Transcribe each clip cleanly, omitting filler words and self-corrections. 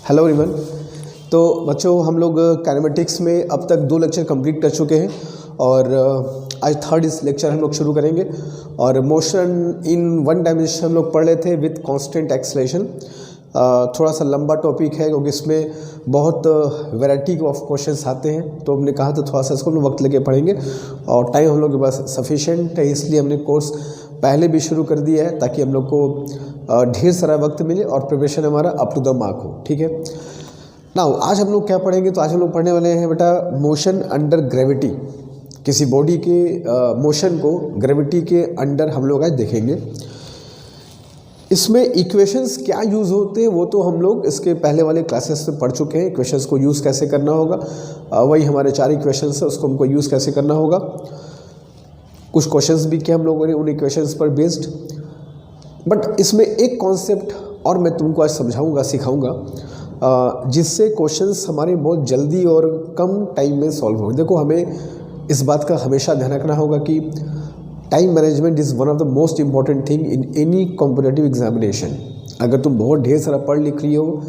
Hello everyone. तो बच्चों हम लोग काइनेमेटिक्स में अब तक 2 लेक्चर कंप्लीट कर चुके हैं और आज थर्ड इस लेक्चर हम लोग शुरू करेंगे। और मोशन इन वन डायमेंशन हम लोग पढ़ रहे थे विथ कांस्टेंट एक्सेलरेशन। थोड़ा सा लंबा टॉपिक है क्योंकि इसमें बहुत वैरायटी ऑफ क्वेश्चंस आते हैं, तो हमने कहा तो थोड़ा सा इसको हम वक्त लेके पढ़ेंगे और टाइम हम लोग के पास सफिशेंट है, इसलिए हमने कोर्स पहले भी शुरू कर दिया है ताकि हम लोग को ढेर सारा वक्त मिले और प्रिपरेशन हमारा अप टू द मार्क हो। ठीक है नाउ आज हम लोग क्या पढ़ेंगे, तो आज हम लोग पढ़ने वाले हैं बेटा मोशन अंडर ग्रेविटी। किसी बॉडी के मोशन को ग्रेविटी के अंडर हम लोग आज देखेंगे। इसमें इक्वेशंस क्या यूज़ होते हैं वो तो हम लोग इसके पहले वाले क्लासेस में पढ़ चुके हैं। इक्वेशंस को यूज़ कैसे करना होगा, वही हमारे 4 इक्वेशंस है, उसको हमको यूज़ कैसे करना होगा। कुछ क्वेश्चंस भी किए हम लोगों ने उन इक्वेशंस पर बेस्ड। बट इसमें एक कॉन्सेप्ट और मैं तुमको आज समझाऊंगा, सिखाऊंगा, जिससे क्वेश्चंस हमारे बहुत जल्दी और कम टाइम में सॉल्व हो। देखो हमें इस बात का हमेशा ध्यान रखना होगा कि time management is one of the most important thing in any competitive examination. अगर तुम बहुत ढेर सारा पढ़ लिख रही हो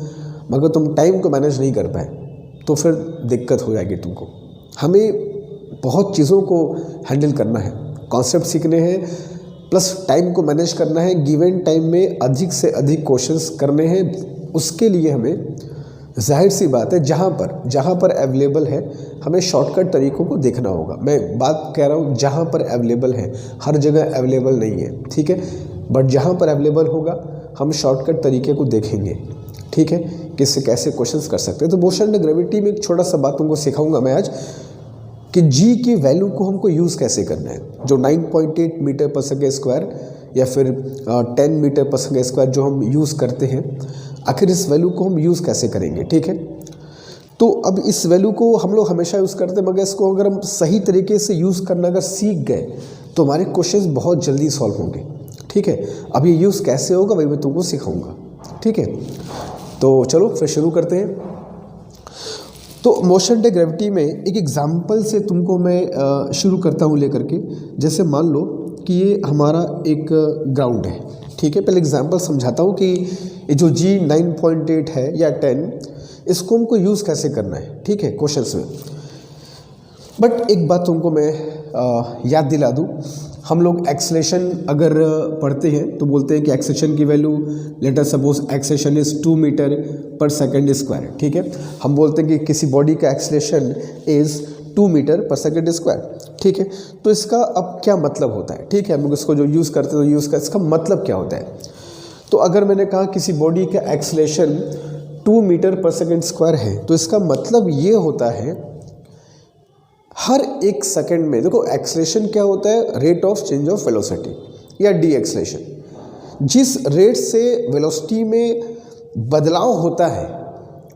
मगर तुम टाइम को मैनेज नहीं कर पाए तो फिर दिक्कत हो जाएगी तुमको। हमें बहुत चीज़ों को हैंडल करना है, कॉन्सेप्ट सीखने हैं, प्लस टाइम को मैनेज करना है। गिवन टाइम में अधिक से अधिक क्वेश्चंस करने हैं। उसके लिए हमें जाहिर सी बात है जहाँ पर अवेलेबल है हमें शॉर्टकट तरीक़ों को देखना होगा। मैं बात कह रहा हूँ जहाँ पर अवेलेबल है, हर जगह अवेलेबल नहीं है, ठीक है। बट जहाँ पर अवेलेबल होगा हम शॉर्टकट तरीके को देखेंगे, ठीक है, किससे कैसे क्वेश्चंस कर सकते हैं। तो मोशन अंडर ग्रेविटी में एक छोटा सा बात तुमको सिखाऊंगा मैं आज कि जी की वैल्यू को हमको यूज़ कैसे करना है। जो 9.8 मीटर पर सेकेंड स्क्वायर या फिर 10 मीटर पर सेकेंड स्क्वायर जो हम यूज़ करते हैं, आखिर इस वैल्यू को हम यूज़ कैसे करेंगे, ठीक है। तो अब इस वैल्यू को हम लोग हमेशा यूज़ करते हैं, मगर इसको अगर हम सही तरीके से यूज़ करना अगर सीख गए तो हमारे क्वेश्चंस बहुत जल्दी सॉल्व होंगे, ठीक है। अब ये यूज़ कैसे होगा वही मैं तुमको सिखाऊंगा, ठीक है। तो चलो फिर शुरू करते हैं। तो मोशन अंडर ग्रेविटी में एक एग्जाम्पल से तुमको मैं शुरू करता हूँ लेकर के। जैसे मान लो कि ये हमारा एक ग्राउंड है, ठीक है। पहले एग्जाम्पल समझाता हूँ कि ये जो जी 9.8 है या 10, इसको हमको यूज़ कैसे करना है, ठीक है, क्वेश्चंस में। बट एक बात तुमको मैं याद दिला दूँ, हम लोग एक्सेलरेशन अगर पढ़ते हैं तो बोलते हैं कि एक्सेलरेशन की value let us suppose acceleration is 2 metre per second square, ठीक है। हम बोलते हैं कि किसी बॉडी का acceleration is 2 metre per second square, ठीक है। तो इसका अब क्या मतलब होता है, ठीक है, हम लोग इसको जो यूज़ करते हैं तो यूज़ का इसका मतलब क्या होता है। तो अगर मैंने कहा किसी बॉडी का acceleration 2 metre per second square है तो इसका मतलब ये होता है हर 1 सेकेंड में, देखो एक्सेलरेशन क्या होता है, rate of change of velocity या डी एक्सेलरेशन। जिस रेट से वेलोसिटी में बदलाव होता है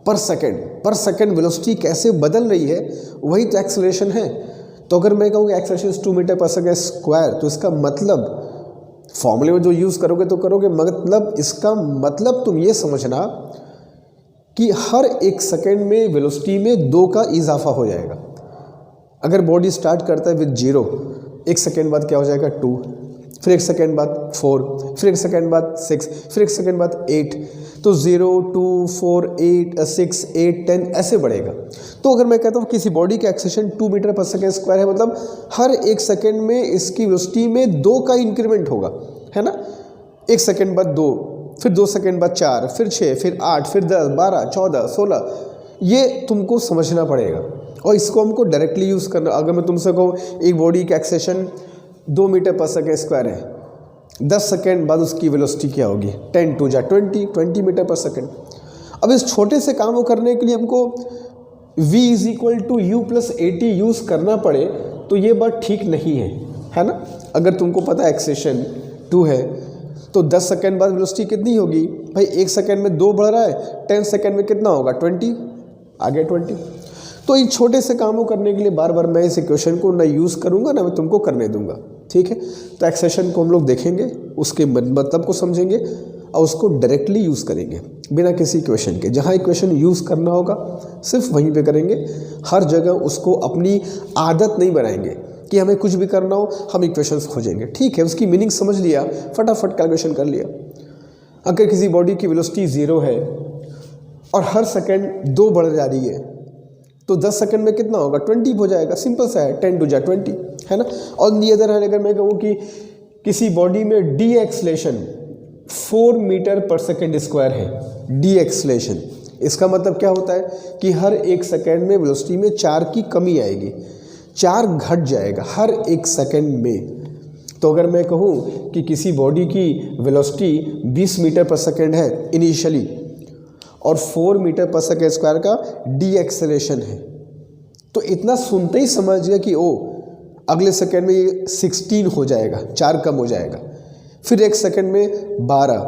पर सेकेंड वेलोसिटी कैसे बदल रही है वही तो एक्सेलरेशन है। तो अगर मैं कहूँ acceleration 2 metre per second square तो इसका मतलब फॉर्मूले में जो यूज़ करोगे तो करोगे, मतलब इसका मतलब तुम ये समझना कि हर 1 सेकेंड में वेलोसिटी में 2 का इजाफा हो जाएगा। अगर बॉडी स्टार्ट करता है विद 0, 1 सेकेंड बाद क्या हो जाएगा 2, फिर 1 सेकेंड बाद 4, फिर 1 सेकेंड बाद 6, फिर 1 सेकेंड बाद 8, तो 0, 2, 4, 8, 6, 8, 10 ऐसे बढ़ेगा। तो अगर मैं कहता हूँ किसी बॉडी का acceleration 2 metre per second square है, मतलब हर 1 सेकेंड में इसकी वेलोसिटी में 2 का इंक्रीमेंट होगा, है ना। 1 सेकेंड बाद 2, फिर 2 सेकेंड बाद 4, फिर 6, फिर 8, फिर 10, 12, 14, 16, ये तुमको समझना पड़ेगा। और इसको हमको डायरेक्टली यूज़ करना। अगर मैं तुमसे कहूँ एक बॉडी का acceleration 2 metre per second square है, 10 सेकेंड बाद उसकी वेलोसिटी क्या होगी, 10 2 जा 20 मीटर पर सेकेंड। अब इस छोटे से काम को करने के लिए हमको v = u+at यूज़ करना पड़े तो ये बात ठीक नहीं है ना। अगर तुमको पता है एक्सेलरेशन 2 है तो 10 सेकेंड बाद वेलोसिटी कितनी होगी भाई, 1 सेकेंड में 2 बढ़ रहा है, 10 सेकेंड में कितना होगा 20, आगे 20। तो इन छोटे से कामों करने के लिए बार बार मैं इस इक्वेशन को ना यूज़ करूँगा ना मैं तुमको करने दूंगा, ठीक है। तो एक्सेलरेशन को हम लोग देखेंगे, उसके मतलब को समझेंगे और उसको डायरेक्टली यूज़ करेंगे बिना किसी इक्वेशन के। जहाँ इक्वेशन यूज़ करना होगा सिर्फ वहीं पे करेंगे, हर जगह उसको अपनी आदत नहीं बनाएंगे कि हमें कुछ भी करना हो हम इक्वेशंस खोजेंगे, ठीक है। उसकी मीनिंग समझ लिया, फटाफट कैलकुलेशन कर लिया। अगर किसी बॉडी की वेलोसिटी 0 है और हर सेकंड 2 बढ़ जा रही है, तो 10 सेकंड में कितना होगा, 20 हो जाएगा। सिंपल सा है, 10 टू जा 20, है ना। और दी अदर हैंड अगर मैं कहूँ कि किसी बॉडी में D acceleration 4 metre per second square है, डी एक्सलेशन, इसका मतलब क्या होता है कि हर 1 सेकेंड में वेलोसिटी में 4 की कमी आएगी, 4 घट जाएगा हर 1 सेकेंड में। तो अगर मैं कहूँ कि किसी बॉडी की वेलोसिटी 20 मीटर पर सेकेंड है इनिशियली और 4 मीटर पर सेकेंड स्क्वायर का डी एक्सेलेरेशन है, तो इतना सुनते ही समझ गया कि ओ अगले सेकेंड में ये 16 हो जाएगा, 4 कम हो जाएगा, फिर 1 सेकेंड में 12,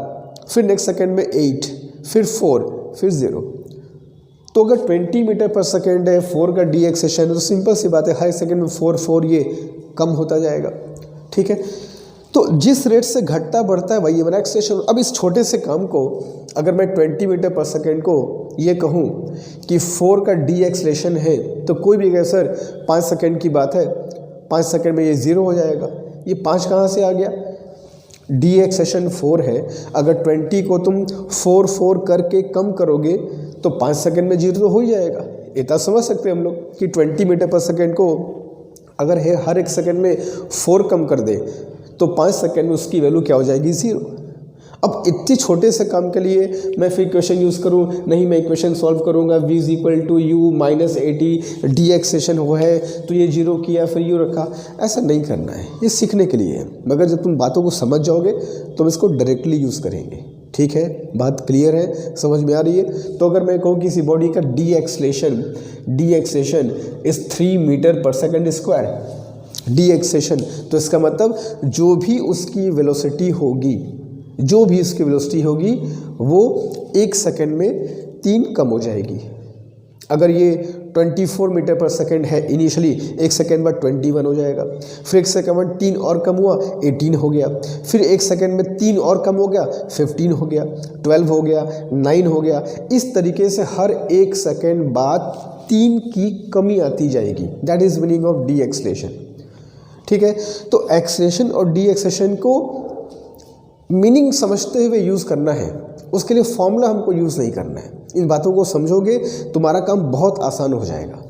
फिर नेक्स्ट सेकेंड में 8, फिर 4, फिर 0। तो अगर 20 मीटर पर सेकेंड है, 4 का डी एक्सेलेरेशन है, तो सिंपल सी बात है हर सेकेंड में 4 ये कम होता जाएगा, ठीक है। तो जिस रेट से घटता बढ़ता है वही हमारा एक्सेलेरेशन। अब इस छोटे से काम को अगर मैं 20 मीटर पर सेकेंड को ये कहूँ कि 4 का डी एक्सेलेरेशन है, तो कोई भी कहे सर 5 सेकेंड की बात है, 5 सेकेंड में ये 0 हो जाएगा। ये 5 कहाँ से आ गया, डी एक्सेलेरेशन 4 है, अगर 20 को तुम 4 करके कम करोगे तो 5 सेकेंड में 0 तो हो ही जाएगा। इतना समझ सकते हैं हम लोग कि 20 मीटर पर सेकेंड को अगर है हर 1 सेकेंड में 4 कम कर दे तो 5 सेकेंड में उसकी वैल्यू क्या हो जाएगी, 0। अब इतने छोटे से काम के लिए मैं फिर इक्वेशन यूज़ करूँ, नहीं मैं इक्वेशन सॉल्व करूँगा v = u - 80 डी एक्सेलेरेशन हो है तो ये 0 किया फिर यू रखा, ऐसा नहीं करना है, ये सीखने के लिए है। मगर जब तुम बातों को समझ जाओगे तो हम इसको डायरेक्टली यूज़ करेंगे, ठीक है। बात क्लियर है, समझ में आ रही है। तो अगर मैं कहूँ किसी बॉडी का D acceleration is 3 metre per second square, D acceleration, तो इसका मतलब जो भी उसकी वेलोसिटी होगी वो 1 सेकेंड में 3 कम हो जाएगी। अगर ये 24 मीटर पर सेकेंड है इनिशियली, 1 सेकेंड बाद 21 हो जाएगा, फिर 1 सेकेंड बाद 3 और कम हुआ 18 हो गया, फिर 1 सेकेंड में 3 और कम हो गया 15 हो गया, 12 हो गया, 9 हो गया। इस तरीके से हर 1 सेकेंड बाद 3 की कमी आती जाएगी। That is meaning of D acceleration, ठीक है। तो एक्सेलेरेशन और डी एक्सेलेरेशन को मीनिंग समझते हुए यूज़ करना है, उसके लिए फॉर्मूला हमको यूज़ नहीं करना है। इन बातों को समझोगे तुम्हारा काम बहुत आसान हो जाएगा,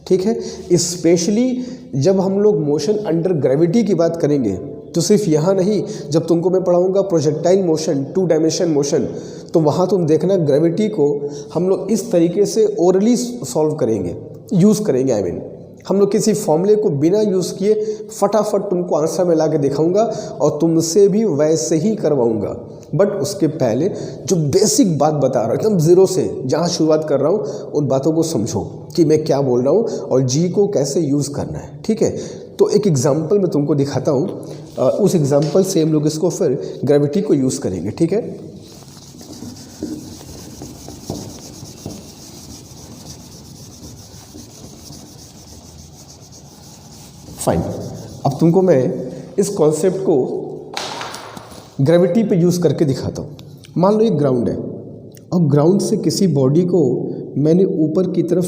ठीक है। स्पेशली जब हम लोग मोशन अंडर ग्रेविटी की बात करेंगे तो सिर्फ यहाँ नहीं, जब तुमको मैं पढ़ाऊँगा प्रोजेक्टाइल मोशन, 2 डायमेंशन मोशन, तो वहाँ तुम देखना ग्रेविटी को हम लोग इस तरीके से ओरली सॉल्व करेंगे, यूज़ करेंगे। आई मीन हम लोग किसी फॉर्मूले को बिना यूज़ किए फटाफट तुमको आंसर में ला के दिखाऊंगा और तुमसे भी वैसे ही करवाऊंगा। बट उसके पहले जो बेसिक बात बता रहा हूँ एकदम ज़ीरो से जहाँ शुरुआत कर रहा हूँ उन बातों को समझो कि मैं क्या बोल रहा हूँ और जी को कैसे यूज़ करना है, ठीक है। तो एक एग्जाम्पल मैं तुमको दिखाता हूँ, उस एग्जाम्पल से हम लोग इसको फिर ग्रेविटी को यूज़ करेंगे, ठीक है। फाइन, अब तुमको मैं इस कॉन्सेप्ट को ग्रेविटी पे यूज़ करके दिखाता हूँ। मान लो एक ग्राउंड है और ग्राउंड से किसी बॉडी को मैंने ऊपर की तरफ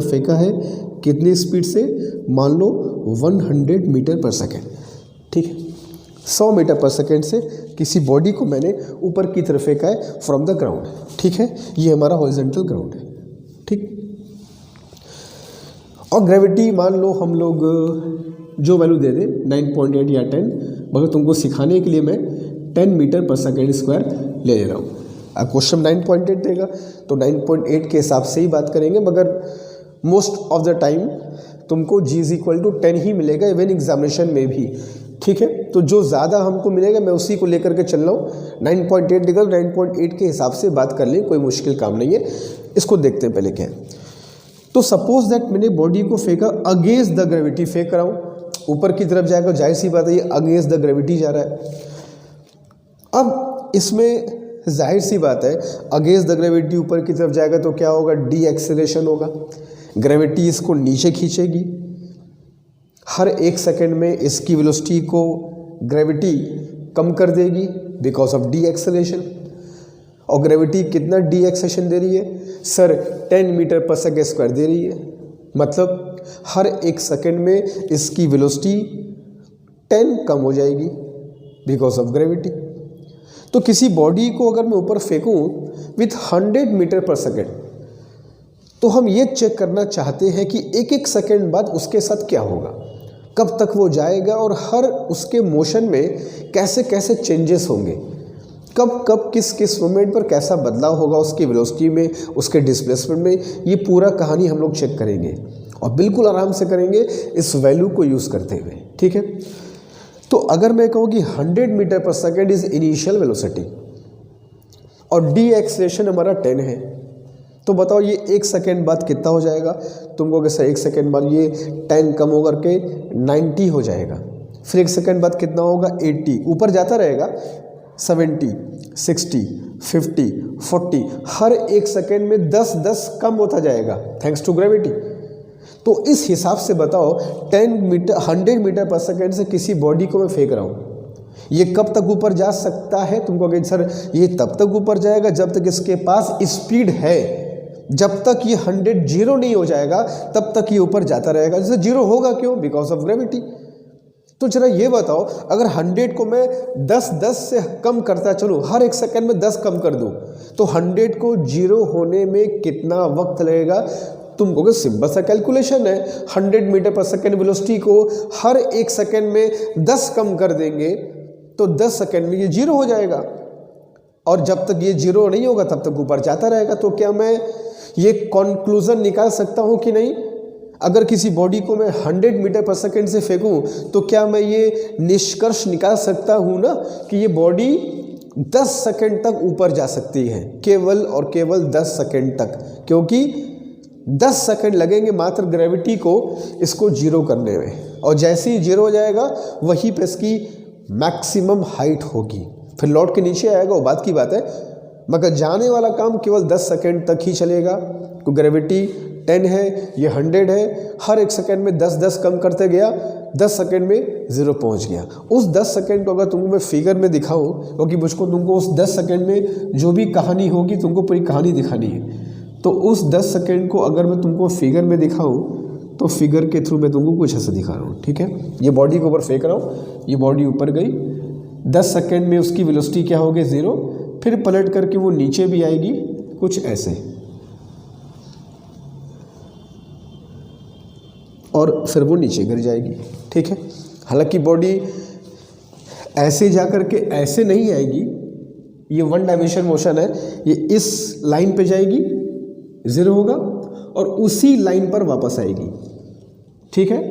फेंका है, कितनी स्पीड से, मान लो 100 मीटर पर सेकेंड, ठीक है। 100 मीटर पर सेकेंड से किसी बॉडी को मैंने ऊपर की तरफ फेंका है फ्रॉम द ग्राउंड, ठीक है। ये हमारा हॉरिजॉन्टल ग्राउंड है, ठीक। और ग्रेविटी मान लो हम लोग जो वैल्यू दे दें 9.8 या 10, मगर तुमको सिखाने के लिए मैं 10 मीटर पर सेकेंड स्क्वायर ले रहा हूँ। अब क्वेश्चन 9.8 देगा तो 9.8 के हिसाब से ही बात करेंगे, मगर मोस्ट ऑफ द टाइम तुमको g = 10 ही मिलेगा इवन एग्जामिनेशन में भी, ठीक है। तो जो ज़्यादा हमको मिलेगा मैं उसी को लेकर के चल रहा हूँ। 9.8 देगा, 9.8 के हिसाब से बात कर लें, कोई मुश्किल काम नहीं है। इसको देखते हैं पहले क्या है। तो सपोज दैट मैंने बॉडी को फेंका अगेंस्ट द ग्रेविटी, फेंक रहा हूँ ऊपर की तरफ जाएगा, जाहिर सी बात है ये अगेंस्ट द ग्रेविटी जा रहा है। अब इसमें जाहिर सी बात है अगेंस्ट द ग्रेविटी ऊपर की तरफ जाएगा तो क्या होगा, डी एक्सेलेरेशन होगा, ग्रेविटी इसको नीचे खींचेगी, हर 1 सेकेंड में इसकी वेलोसिटी को ग्रेविटी कम कर देगी बिकॉज ऑफ डी एक्सेलेरेशन। और ग्रेविटी कितना डी एक्सेलेरेशन दे रही है sir, 10 metre per second square दे रही है, मतलब हर 1 सेकेंड में इसकी वेलोसिटी 10 कम हो जाएगी बिकॉज ऑफ ग्रेविटी। तो किसी बॉडी को अगर मैं ऊपर फेंकूं विथ 100 मीटर पर सेकेंड, तो हम ये चेक करना चाहते हैं कि एक एक सेकेंड बाद उसके साथ क्या होगा, कब तक वो जाएगा और हर उसके मोशन में कैसे कैसे चेंजेस होंगे, कब कब किस किस मोमेंट पर कैसा बदलाव होगा उसकी वेलोसिटी में, उसके डिस्प्लेसमेंट में। ये पूरा कहानी हम लोग चेक करेंगे और बिल्कुल आराम से करेंगे इस वैल्यू को यूज़ करते हुए, ठीक है। तो अगर मैं कहूँ कि 100 metre per second is initial velocity और डी एक्सेलरेशन हमारा 10 है, तो बताओ ये एक सेकेंड बाद कितना हो जाएगा। तुमको कैसा एक सेकेंड बाद ये 10 कम होकर के 90 हो जाएगा, फिर एक सेकेंड बाद कितना होगा 80, ऊपर जाता रहेगा 70, 60, 50, 40, हर एक सेकेंड में 10-10 कम होता जाएगा थैंक्स टू ग्रेविटी। तो इस हिसाब से बताओ 100 मीटर पर सेकेंड से किसी बॉडी को मैं फेंक रहा हूँ, ये कब तक ऊपर जा सकता है। तुमको कहें सर ये तब तक ऊपर जाएगा जब तक इसके पास स्पीड है, जब तक ये 100 जीरो नहीं हो जाएगा तब तक ये ऊपर जाता रहेगा। जैसे जीरो होगा क्यों, बिकॉज ऑफ ग्रेविटी। तो जरा ये बताओ अगर 100 को मैं 10-10 से कम करता चलूँ, हर एक सेकंड में 10 कम कर दूँ, तो 100 को जीरो होने में कितना वक्त लगेगा। तुमको सिंपल सा कैलकुलेशन है, 100 मीटर पर सेकेंड वेलोसिटी को हर एक सेकंड में 10 कम कर देंगे तो 10 सेकंड में ये जीरो हो जाएगा और जब तक ये जीरो नहीं होगा तब तक ऊपर जाता रहेगा। तो क्या मैं ये कंक्लूजन निकाल सकता हूँ कि नहीं, अगर किसी बॉडी को मैं 100 मीटर पर सेकेंड से फेंकूं तो क्या मैं ये निष्कर्ष निकाल सकता हूँ ना कि ये बॉडी 10 सेकंड तक ऊपर जा सकती है, केवल और केवल 10 सेकंड तक, क्योंकि 10 सेकंड लगेंगे मात्र ग्रेविटी को इसको जीरो करने में, और जैसे ही जीरो हो जाएगा वहीं पे इसकी मैक्सिमम हाइट होगी, फिर लौट के नीचे आएगा, वो बात की बात है। मगर जाने वाला काम केवल 10 सेकंड तक ही चलेगा, तो ग्रेविटी 10 है, ये 100 है, हर एक सेकंड में 10-10 कम करते गया, 10 सेकंड में ज़ीरो पहुंच गया। उस 10 सेकंड को अगर तुमको मैं फिगर में दिखाऊं, क्योंकि मुझको तुमको उस 10 सेकंड में जो भी कहानी होगी तुमको पूरी कहानी दिखानी है, तो उस 10 सेकंड को अगर मैं तुमको फिगर में दिखाऊं तो फिगर के थ्रू मैं तुमको कुछ ऐसा दिखा रहा हूँ, ठीक है। ये बॉडी के ऊपर फेंक रहा हूँ, ये बॉडी ऊपर गई, 10 सेकंड में उसकी वेलोसिटी क्या होगी 0, फिर पलट करके वो नीचे भी आएगी कुछ ऐसे, और फिर वो नीचे गिर जाएगी, ठीक है। हालांकि बॉडी ऐसे जा कर के ऐसे नहीं आएगी, ये 1 डायमेंशन मोशन है, ये इस लाइन पे जाएगी, 0 होगा और उसी लाइन पर वापस आएगी, ठीक है।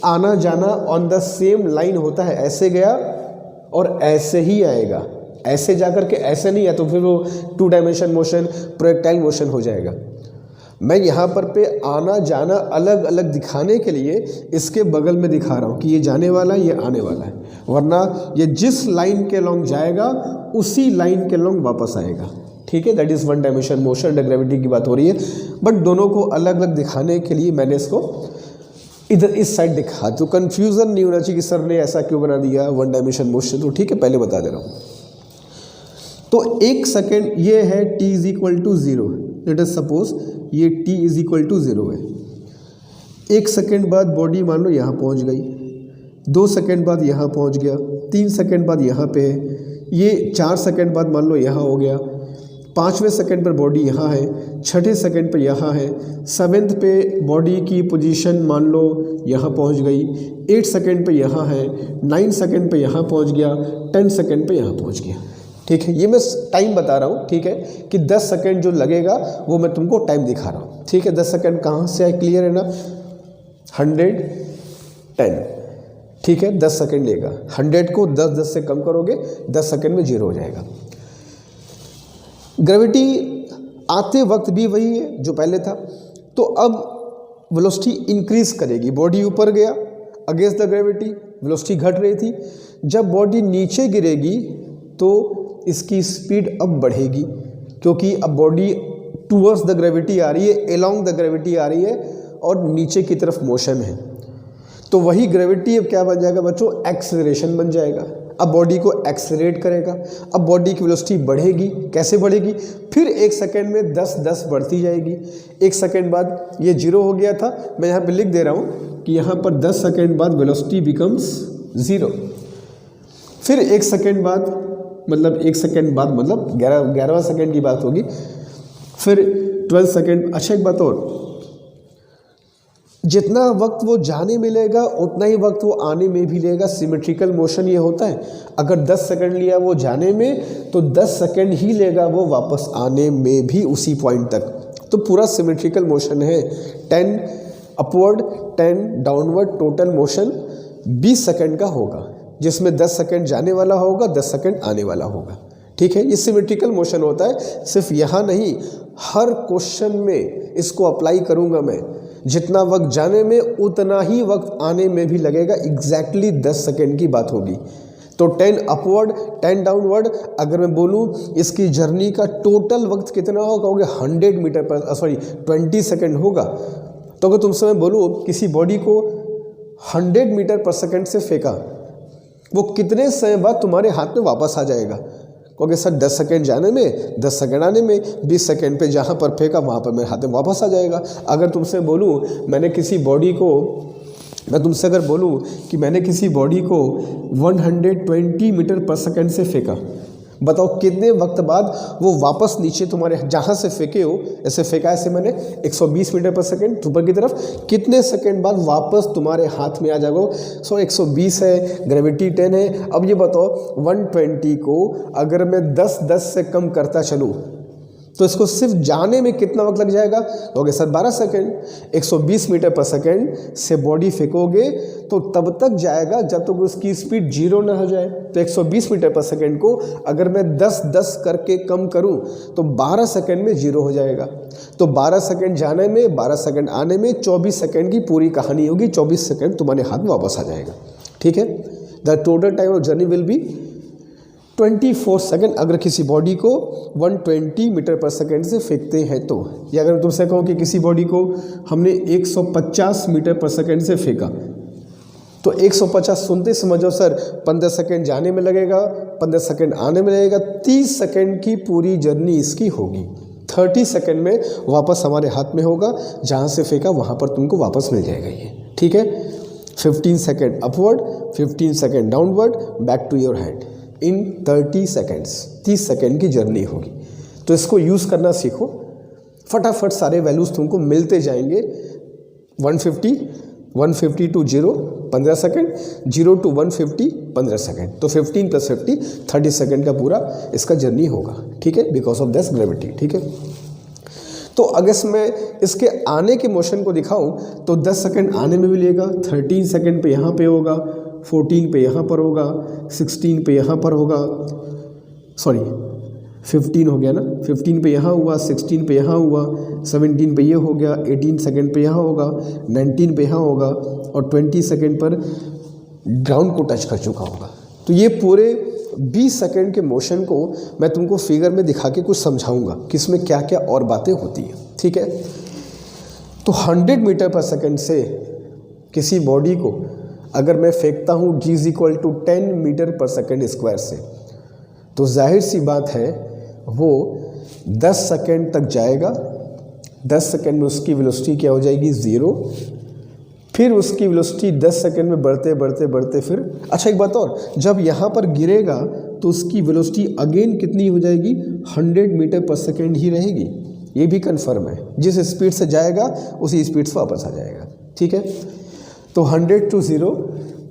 आना जाना ऑन द सेम लाइन होता है, ऐसे गया और ऐसे ही आएगा, ऐसे जाकर के ऐसे नहीं है तो फिर वो 2 डायमेंशन मोशन, प्रोजेक्टाइल मोशन हो जाएगा। मैं यहाँ पर पे आना जाना अलग अलग दिखाने के लिए इसके बगल में दिखा रहा हूँ कि ये जाने वाला है, ये आने वाला है, वरना ये जिस लाइन के लॉन्ग जाएगा उसी लाइन के लॉन्ग वापस आएगा, ठीक है। That is 1 dimension motion, gravity की बात हो रही है, बट दोनों को अलग अलग दिखाने के लिए मैंने इसको इधर इस साइड दिखा, तो कन्फ्यूज़न नहीं होना चाहिए कि सर ने ऐसा क्यों बना दिया 1 डायमेंशन मोशन, तो ठीक है पहले बता दे रहा हूँ। तो एक सेकेंड ये है t is equal to 0, let us suppose ये t इज इक्वल टू 0 है। एक सेकेंड बाद बॉडी मान लो यहाँ पहुँच गई, 2 सेकेंड बाद यहाँ पहुँच गया, 3 सेकेंड बाद यहाँ पे है, ये 4 सेकेंड बाद मान लो यहाँ हो गया, 5वें सेकेंड पर बॉडी यहाँ है, 6ठे सेकेंड पर यहाँ है, 7th पे बॉडी की पोजीशन मान लो यहाँ पहुँच गई, 8 सेकेंड पे यहाँ है, 9 सेकेंड पे यहाँ पहुँच गया, 10 सेकेंड पे यहाँ पहुँच गया, ठीक है। ये मैं टाइम बता रहा हूँ, ठीक है, कि 10 सेकेंड जो लगेगा वो मैं तुमको टाइम दिखा रहा हूँ, ठीक है। 10 सेकेंड कहाँ से आए, क्लियर है ना, 110, ठीक है, 10 सेकेंड लेगा, 100 को 10-10 से कम करोगे 10 सेकेंड में 0 हो जाएगा। ग्रेविटी आते वक्त भी वही है जो पहले था, तो अब वेलोसिटी इंक्रीज करेगी, बॉडी ऊपर गया अगेंस्ट द ग्रेविटी, वेलोसिटी घट रही थी, जब बॉडी नीचे गिरेगी तो इसकी स्पीड अब बढ़ेगी, क्योंकि अब बॉडी टूवर्ड्स द ग्रेविटी आ रही है, अलोंग द ग्रेविटी आ रही है और नीचे की तरफ मोशन है, तो वही ग्रेविटी अब क्या बन जाएगा बच्चों, एक्सेलरेशन बन जाएगा। अब बॉडी को एक्सेलरेट करेगा, अब बॉडी की वेलोसिटी बढ़ेगी, कैसे बढ़ेगी, फिर एक सेकेंड में 10-10 बढ़ती जाएगी। एक सेकेंड बाद ये 0 हो गया था, मैं यहाँ पे लिख दे रहा हूँ कि यहाँ पर 10 सेकेंड बाद वेलोसिटी बिकम्स 0, फिर एक सेकेंड बाद मतलब 1 सेकेंड बाद, मतलब 11वां सेकेंड की बात होगी। फिर 12 सेकेंड। अच्छा एक बात और, जितना वक्त वो जाने में लेगा उतना ही वक्त वो आने में भी लेगा। सिमेट्रिकल मोशन ये होता है, अगर 10 सेकंड लिया वो जाने में तो 10 सेकंड ही लेगा वो वापस आने में भी उसी पॉइंट तक। तो पूरा सिमेट्रिकल मोशन है। 10 upward 10 downward, total motion 20 second का होगा, जिसमें 10 सेकंड जाने वाला होगा, 10 सेकंड आने वाला होगा। ठीक है, ये सिमेट्रिकल मोशन होता है। सिर्फ यहाँ नहीं, हर क्वेश्चन में इसको अप्लाई करूँगा मैं। जितना वक्त जाने में उतना ही वक्त आने में भी लगेगा, एग्जैक्टली 10 सेकेंड की बात होगी। तो 10 अपवर्ड 10 डाउनवर्ड, अगर मैं बोलूँ इसकी जर्नी का टोटल वक्त कितना होगा, 100 मीटर पर 20 सेकेंड होगा। तो अगर तुमसे मैं बोलूँ किसी बॉडी को 100 मीटर पर सेकेंड से फेंका, वो कितने समय बाद तुम्हारे हाथ में वापस आ जाएगा? क्योंकि सर 10 सेकेंड जाने में 10 सेकेंड आने में, 20 सेकेंड पे जहाँ पर फेंका वहाँ पर मेरे हाथ में वापस आ जाएगा। अगर तुमसे बोलूँ मैं तुमसे अगर बोलूँ कि मैंने किसी बॉडी को 120 मीटर पर सेकेंड से फेंका, बताओ कितने वक्त बाद वो वापस नीचे तुम्हारे जहाँ से फेंके हो, ऐसे फेंका ऐसे मैंने 120 मीटर पर सेकेंड ऊपर की तरफ, कितने सेकेंड बाद वापस तुम्हारे हाथ में आ जाएगा? 120 है, ग्रेविटी 10 है। अब ये बताओ 120 को अगर मैं 10 से कम करता चलूँ तो इसको सिर्फ जाने में कितना वक्त लग जाएगा? Okay sir 12 second. 120 metre per second से बॉडी फेंकोगे तो तब तक जाएगा जब तक उसकी स्पीड 0 ना हो जाए। तो 120 मीटर पर सेकेंड को अगर मैं 10 करके कम करूं तो 12 सेकेंड में 0 हो जाएगा। तो 12 सेकेंड जाने में, 12 सेकेंड आने में, 24 सेकेंड की पूरी कहानी होगी। 24 सेकेंड तुम्हारे हाथ में वापस आ जाएगा। ठीक है, the total time of journey will be 24 second अगर किसी बॉडी को 120 मीटर पर सेकेंड से फेंकते हैं तो। या अगर तुमसे कहूँ कि किसी बॉडी को हमने 150 मीटर पर सेकेंड से फेंका, तो 150 सुनते समझो सर 15 सेकेंड जाने में लगेगा, 15 सेकेंड आने में लगेगा, 30 सेकेंड की पूरी जर्नी इसकी होगी। 30 सेकेंड में वापस हमारे हाथ में होगा, जहाँ से फेंका वहाँ पर तुमको वापस मिल जाएगा ये। ठीक है, 15 second upward, 15 second downward, back to your hand in 30 seconds. 30 second की जर्नी होगी। तो इसको यूज़ करना सीखो, फटाफट सारे वैल्यूज़ तुमको मिलते जाएंगे। 150 टू 0 15 सेकेंड, 0 टू 150 15 सेकेंड। तो 15 + 50 30 सेकेंड का पूरा इसका जर्नी होगा। ठीक है, बिकॉज ऑफ दिस ग्रेविटी। ठीक है, तो अगर मैं इसके आने के मोशन को दिखाऊं तो 10 सेकेंड आने में भी लेगा, 13 सेकेंड पे यहाँ पे होगा, 14 पे यहाँ पर होगा, 16 पे यहाँ पर होगा, 15 हो गया ना, 15 पे यहाँ हुआ, 16 पे यहाँ हुआ, 17 पे ये हो गया, 18 सेकेंड पे यहाँ होगा, 19 पे यहाँ होगा, और 20 सेकेंड पर ग्राउंड को टच कर चुका होगा। तो ये पूरे 20 सेकेंड के मोशन को मैं तुमको फिगर में दिखा के कुछ समझाऊंगा कि इसमें क्या क्या और बातें होती हैं। ठीक है, तो 100 मीटर पर सेकेंड से किसी बॉडी को अगर मैं फेंकता हूँ g = 10 metre per second square से, तो जाहिर सी बात है वो 10 सेकेंड तक जाएगा। 10 सेकेंड में उसकी वेलोसिटी क्या हो जाएगी? 0। फिर उसकी वेलोसिटी 10 सेकेंड में बढ़ते बढ़ते बढ़ते फिर, अच्छा एक बात और, जब यहाँ पर गिरेगा तो उसकी वेलोसिटी अगेन कितनी हो जाएगी? 100 मीटर पर सेकेंड ही रहेगी। ये भी कंफर्म है, जिस स्पीड से जाएगा उसी स्पीड से वापस आ जाएगा। ठीक है, तो 100 to 0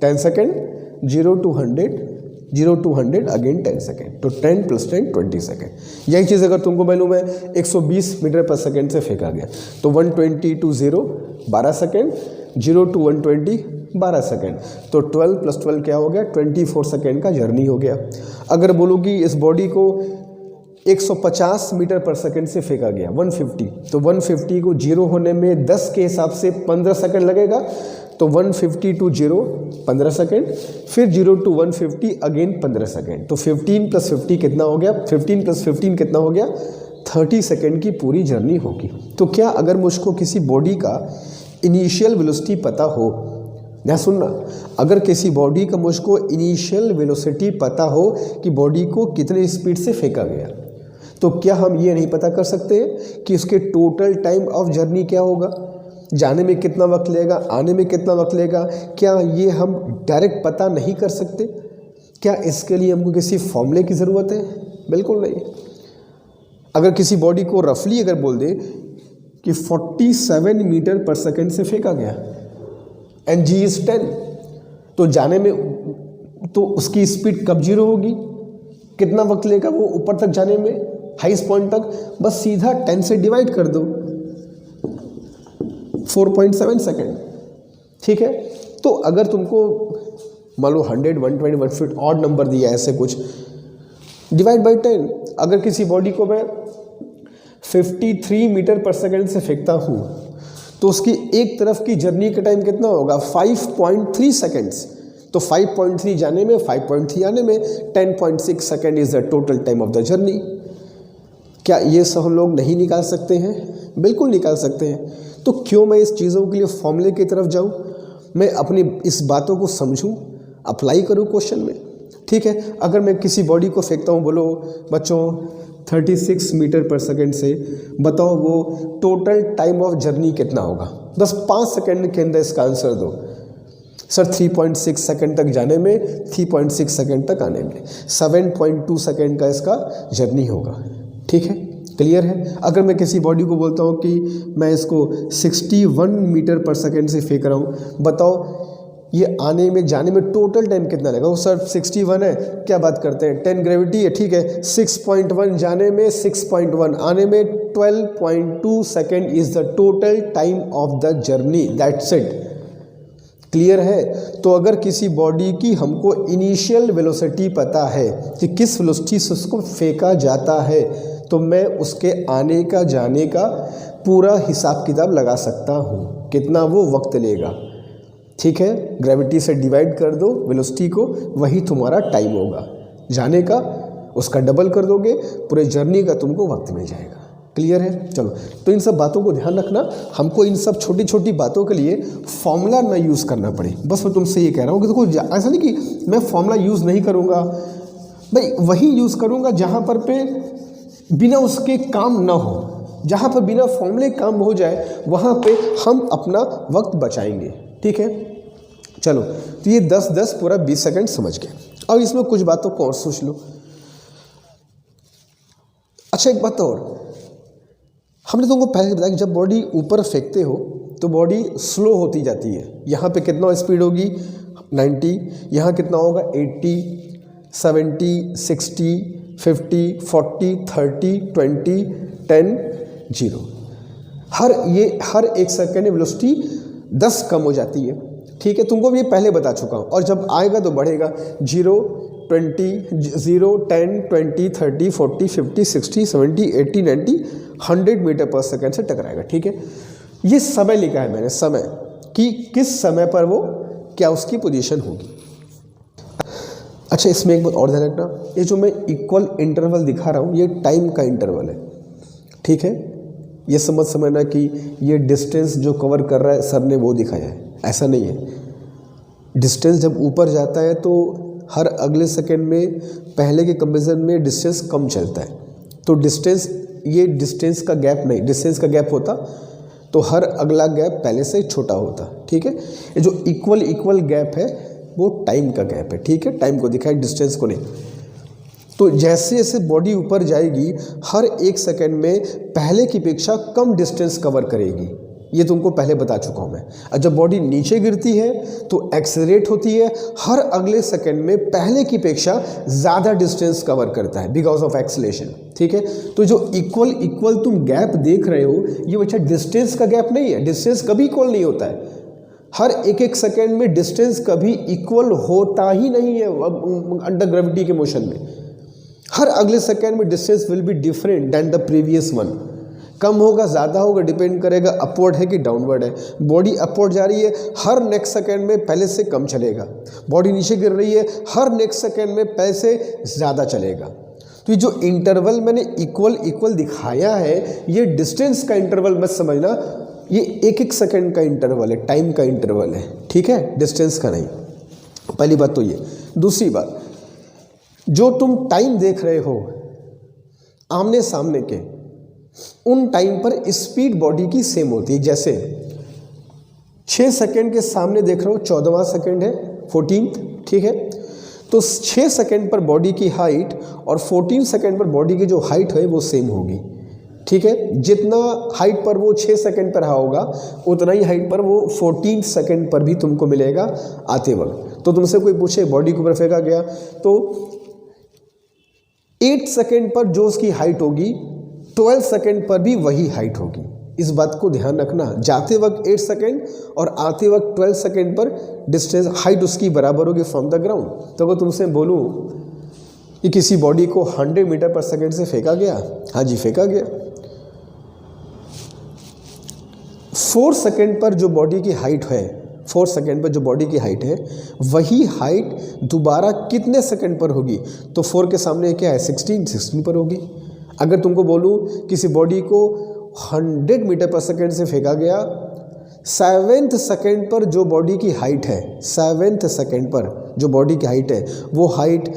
10 second, 0 to 100 again 10 second. तो 10 + 10 20 सेकेंड। यही चीज़ अगर तुमको मालूम है 120 मीटर पर सेकेंड से फेंका गया, तो 120 टू 0 12 सेकेंड, 0 टू 120 12 सेकेंड। तो 12 + 12 क्या हो गया? 24 सेकेंड का जर्नी हो गया। अगर बोलो कि इस बॉडी को 150 मीटर पर सेकेंड से फेंका गया 150, तो 150 को 0 होने में 10 के हिसाब से 15 सेकेंड लगेगा। तो 150 टू 0 15 सेकेंड, फिर 0 टू 150 अगेन 15 सेकेंड। तो 15 + 50 कितना हो गया? 15 + 15 कितना हो गया? 30 सेकेंड की पूरी जर्नी होगी। तो क्या अगर मुझको किसी बॉडी का इनिशियल वेलोसिटी पता हो, ना सुनना, अगर किसी बॉडी का मुझको इनिशियल वेलोसिटी पता हो कि बॉडी को कितने स्पीड से फेंका गया, तो क्या हम ये नहीं पता कर सकते कि उसके टोटल टाइम ऑफ जर्नी क्या होगा? जाने में कितना वक्त लेगा, आने में कितना वक्त लेगा? क्या ये हम डायरेक्ट पता नहीं कर सकते? क्या इसके लिए हमको किसी फॉर्मूले की ज़रूरत है? बिल्कुल नहीं। अगर किसी बॉडी को रफली अगर बोल दे कि 47 मीटर पर सेकंड से फेंका गया एंड जी इज 10, तो जाने में तो उसकी स्पीड कब जीरो होगी, कितना वक्त लेगा वो ऊपर तक जाने में, हाईएस्ट पॉइंट तक? बस सीधा 10 से डिवाइड कर दो, 4.7 सेकेंड। ठीक है, तो अगर तुमको मान लो 100, 120, 150 ऑड नंबर दिया ऐसे कुछ, डिवाइड बाई 10। अगर किसी बॉडी को मैं 53 मीटर पर सेकेंड से फेंकता हूँ तो उसकी एक तरफ की जर्नी का टाइम कितना होगा? 5.3 सेकेंड्स। तो 5.3 जाने में, 5.3 आने में 10.6 second is the total time of the journey. क्या ये सब हम लोग नहीं निकाल सकते हैं? बिल्कुल निकाल सकते हैं। तो क्यों मैं इस चीज़ों के लिए फॉर्मूले की तरफ जाऊँ? मैं अपनी इस बातों को समझूँ, अप्लाई करूँ क्वेश्चन में। ठीक है, अगर मैं किसी बॉडी को फेंकता हूँ, बोलो बच्चों 36 मीटर पर सेकेंड से, बताओ वो टोटल टाइम ऑफ जर्नी कितना होगा? बस 5 सेकेंड के अंदर इसका आंसर दो। सर 3.6 सेकेंड तक जाने में, 3.6 सेकेंड तक आने में, 7.2 सेकेंड का इसका जर्नी होगा। ठीक है, क्लियर है? अगर मैं किसी बॉडी को बोलता हूँ कि मैं इसको 61 मीटर पर सेकेंड से फेंक रहा हूँ, बताओ ये आने में जाने में टोटल टाइम कितना लगेगा? वो सर 61 है, क्या बात करते हैं, 10 ग्रेविटी है, ठीक है, 6.1 जाने में, 6.1 आने में, 12.2 second is the total time of the journey, that's it. Clear है? तो अगर किसी बॉडी की हमको इनिशियल वेलोसिटी पता है कि किस वेलोसिटी से उसको फेंका जाता है, तो मैं उसके आने का जाने का पूरा हिसाब किताब लगा सकता हूँ, कितना वो वक्त लेगा। ठीक है, ग्रेविटी से डिवाइड कर दो वेलोसिटी को, वही तुम्हारा टाइम होगा जाने का, उसका डबल कर दोगे, पूरे जर्नी का तुमको वक्त मिल जाएगा। क्लियर है? चलो, तो इन सब बातों को ध्यान रखना, हमको इन सब छोटी छोटी बातों के लिए फॉर्मूला ना यूज़ करना पड़े। बस मैं तुमसे ये कह रहा हूँ कि देखो, ऐसा नहीं कि मैं फॉर्मूला यूज़ नहीं करूँगा, भाई वही यूज़ करूँगा जहाँ पर पे बिना उसके काम ना हो, जहाँ पर बिना फॉर्मूले काम हो जाए वहाँ पे हम अपना वक्त बचाएंगे। ठीक है, चलो, तो ये 10-10 पूरा 20 सेकंड समझ गए। अब इसमें कुछ बातों को और सोच लो। अच्छा, एक बात और, हमने तुमको पहले बताया कि जब बॉडी ऊपर फेंकते हो तो बॉडी स्लो होती जाती है। यहाँ पे कितना स्पीड होगी? 90। यहाँ कितना होगा? 80, 70, 60, 50, 40, 30, 20, 10, 0। हर एक सेकेंड में वेलोसिटी 10 कम हो जाती है। ठीक है, तुमको भी ये पहले बता चुका हूँ। और जब आएगा तो बढ़ेगा, 0, 20, 0, 10, 20, 30, 40, 50, 60, 70, 80, 90, 100 मीटर पर सेकेंड से टकराएगा। ठीक है, ये समय लिखा है मैंने, समय कि किस समय पर वो क्या उसकी पोजीशन होगी। अच्छा, इसमें एक बात और ध्यान रखना, ये जो मैं इक्वल इंटरवल दिखा रहा हूँ ये टाइम का इंटरवल है। ठीक है, ये समझना कि ये डिस्टेंस जो कवर कर रहा है सर ने वो दिखाया है, ऐसा नहीं है। डिस्टेंस जब ऊपर जाता है तो हर अगले सेकंड में पहले के कंपैरिजन में डिस्टेंस कम चलता है। तो डिस्टेंस, ये डिस्टेंस का गैप नहीं, डिस्टेंस का गैप होता तो हर अगला गैप पहले से छोटा होता। ठीक है, ये जो इक्वल गैप है वो टाइम का गैप है। ठीक है, टाइम को दिखाए, डिस्टेंस को नहीं। तो जैसे जैसे बॉडी ऊपर जाएगी हर एक सेकंड में पहले की अपेक्षा कम डिस्टेंस कवर करेगी, ये तुमको पहले बता चुका हूँ मैं। और जब बॉडी नीचे गिरती है तो एक्सेलरेट होती है, हर अगले सेकंड में पहले की अपेक्षा ज़्यादा डिस्टेंस कवर करता है बिकॉज ऑफ एक्सेलरेशन। ठीक है, तो जो इक्वल तुम गैप देख रहे हो ये बच्चा डिस्टेंस का गैप नहीं है। डिस्टेंस कभी इक्वल नहीं होता है, हर एक सेकंड में डिस्टेंस कभी इक्वल होता ही नहीं है अंडर ग्रेविटी के मोशन में। हर अगले सेकंड में distance will be different than the previous one. कम होगा, ज़्यादा होगा, डिपेंड करेगा अपवर्ड है कि डाउनवर्ड है। बॉडी अपवर्ड जा रही है, हर नेक्स्ट सेकंड में पहले से कम चलेगा। बॉडी नीचे गिर रही है, हर नेक्स्ट सेकंड में पहले से ज़्यादा चलेगा। तो ये जो इंटरवल मैंने इक्वल दिखाया है ये डिस्टेंस का इंटरवल मत समझना, ये एक सेकंड का इंटरवल है, टाइम का इंटरवल है। ठीक है, डिस्टेंस का नहीं। पहली बात तो ये। दूसरी बात, जो तुम टाइम देख रहे हो आमने सामने के, उन टाइम पर स्पीड बॉडी की सेम होती है। जैसे 6 सेकंड के सामने देख रहे हो, 14वां सेकंड है, 14th। ठीक है, तो 6 सेकंड पर बॉडी की हाइट और 14 सेकंड पर बॉडी की जो हाइट है वो सेम होगी। ठीक है, जितना हाइट पर वो 6 सेकंड पर रहा होगा उतना ही हाइट पर वो 14 सेकंड पर भी तुमको मिलेगा आते वक्त। तो तुमसे कोई पूछे बॉडी के ऊपर फेंका गया तो 8 सेकंड पर जो उसकी हाइट होगी 12 सेकंड पर भी वही हाइट होगी। इस बात को ध्यान रखना, जाते वक्त 8 सेकंड और आते वक्त 12 सेकंड पर डिस्टेंस हाइट उसकी बराबर होगी फ्रॉम द ग्राउंड। तो अगर तुमसे बोलूँ कि किसी बॉडी को 100 मीटर पर सेकंड से फेंका गया, हाँ जी फेंका गया, 4 सेकंड पर जो बॉडी की हाइट है, 4 सेकंड पर जो बॉडी की हाइट है वही हाइट दोबारा कितने सेकंड पर होगी? तो 4 के सामने क्या है 16 पर होगी। अगर तुमको बोलूँ किसी बॉडी को 100 मीटर पर सेकंड से फेंका गया, 7वें सेकंड पर जो बॉडी की हाइट है, 7वें सेकंड पर जो बॉडी की हाइट है वो हाइट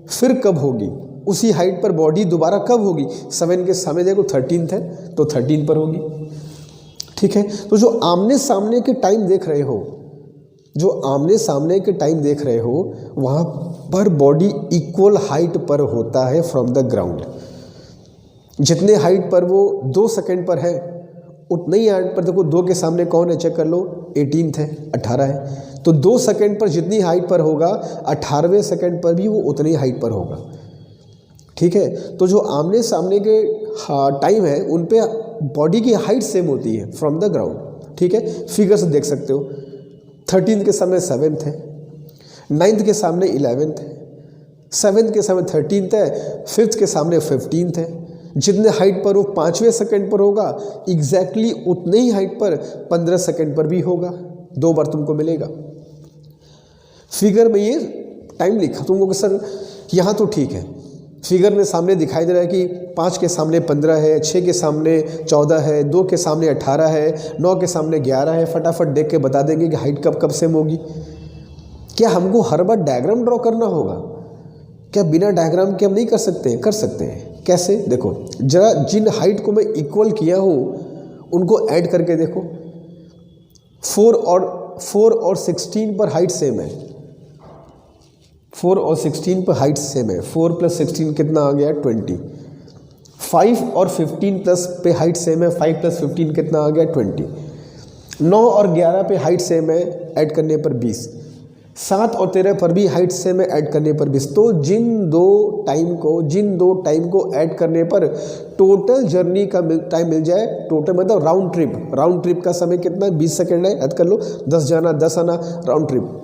फिर कब होगी? उसी हाइट पर बॉडी दोबारा कब होगी? 7 के सामने देखो 13 है तो 13 पर होगी। ठीक है, तो जो आमने सामने के टाइम देख रहे हो, जो आमने सामने के टाइम देख रहे हो वहाँ पर बॉडी इक्वल हाइट पर होता है फ्रॉम द ग्राउंड। जितने हाइट पर वो 2 सेकंड पर है उतने ही हाइट पर देखो 2 के सामने कौन है चेक कर लो, 18 है, 18 है। तो 2 सेकंड पर जितनी हाइट पर होगा 18वें सेकंड पर भी वो उतनी हाइट पर होगा। ठीक है, तो जो आमने सामने के टाइम है उन पे बॉडी की हाइट सेम होती है फ्रॉम द ग्राउंड। ठीक है, फिगर से देख सकते हो 13 के सामने 7th है, 9th के सामने 11th है, 7th के सामने 13th है, 5th के सामने 15th है। जितने हाइट पर वो 5वें सेकंड पर होगा एग्जैक्टली उतने ही हाइट पर 15 सेकंड पर भी होगा। 2 बार तुमको मिलेगा। फिगर में ये टाइम लिखा तुमको कि सर यहाँ तो ठीक है, फिगर में सामने दिखाई दे रहा है कि 5 के सामने 15 है, 6 के सामने 14 है, 2 के सामने 18 है, 9 के सामने 11 है। फटाफट देख के बता देंगे कि हाइट कब कब सेम होगी। क्या हमको हर बार डायग्राम ड्रॉ करना होगा? क्या बिना डायग्राम के हम नहीं कर सकते हैं? कर सकते हैं। कैसे? देखो जरा जिन हाइट को मैं इक्वल किया हूँ उनको ऐड करके देखो। 4 और 16 पर हाइट सेम है, 4 और 16 पर हाइट सेम है। 4 + 16 कितना आ गया? 20। 5 और 15 प्लस पे हाइट सेम है, 5 + 15 कितना आ गया? 20। 9 और 11 पे हाइट सेम है, ऐड करने पर 20। 7 और 13 पर भी हाइट सेम है, ऐड करने पर 20। तो जिन दो टाइम को ऐड करने पर टोटल जर्नी का टाइम मिल जाए, टोटल मतलब राउंड ट्रिप का समय कितना? 20 सेकेंड है, ऐड कर लो, 10 जाना 10 आना, राउंड ट्रिप।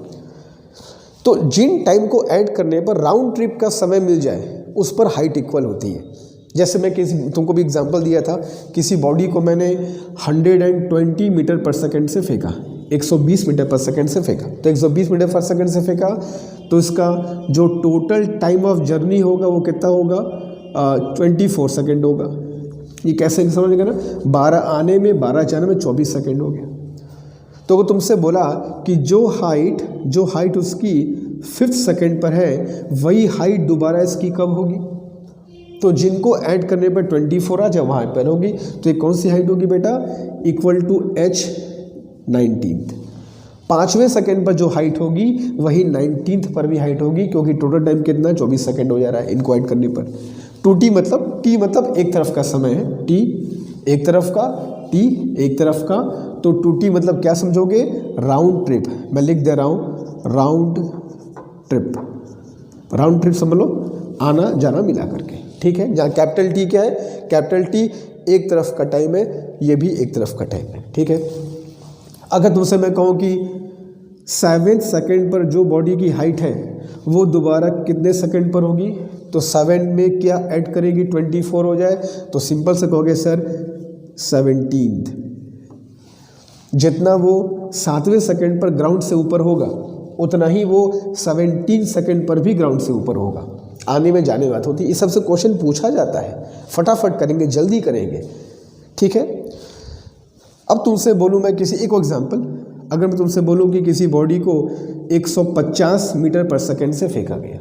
तो जिन टाइम को ऐड करने पर राउंड ट्रिप का समय मिल जाए उस पर हाइट इक्वल होती है। जैसे मैं तुमको भी एग्जांपल दिया था, किसी बॉडी को मैंने 120 मीटर पर सेकंड से फेंका, 120 मीटर पर सेकंड से फेंका, तो 120 मीटर पर सेकंड से फेंका तो इसका जो टोटल टाइम ऑफ जर्नी होगा वो कितना होगा? 24 सेकंड होगा। ये कैसे समझ गए ना? 12 आने में 12 जाने में 24 सेकंड हो गया। तो वो तुमसे बोला कि जो हाइट उसकी 5th सेकंड पर है वही हाइट दोबारा इसकी कब होगी? तो जिनको ऐड करने पर 24 आ जाए वहाँ पर होगी। तो ये कौन सी हाइट होगी बेटा? Equal to h 19th। 5वें सेकंड पर जो हाइट होगी वही 19th पर भी हाइट होगी, क्योंकि टोटल टाइम कितना? 24 सेकंड हो जा रहा है इनको ऐड करने पर। 2t मतलब t मतलब एक तरफ का समय है, t एक तरफ का, t एक तरफ का। तो 2t मतलब क्या समझोगे? Round trip. मैं लिख दे रहा हूँ राउंड ट्रिप समझ लो, आना जाना मिला करके। ठीक है, जहाँ कैपिटल T क्या है? कैपिटल T एक तरफ का टाइम है, ये भी एक तरफ का टाइम है। ठीक है, अगर तुमसे मैं कहूँ कि 7th सेकंड पर जो बॉडी की हाइट है वो दोबारा कितने सेकंड पर होगी? तो 7 में क्या ऐड करेगी? 24 हो जाए तो सिंपल से कहोगे सर 17th। जितना वो 7वें सेकंड पर ग्राउंड से ऊपर होगा उतना ही वो 17 सेकंड पर भी ग्राउंड से ऊपर होगा। आने में जाने बात होती है। इस सबसे क्वेश्चन पूछा जाता है, फटाफट करेंगे, जल्दी करेंगे। ठीक है, अब तुमसे बोलूँ मैं एक एग्जाम्पल, अगर मैं तुमसे बोलूँ कि किसी बॉडी को 150 मीटर पर सेकंड से फेंका गया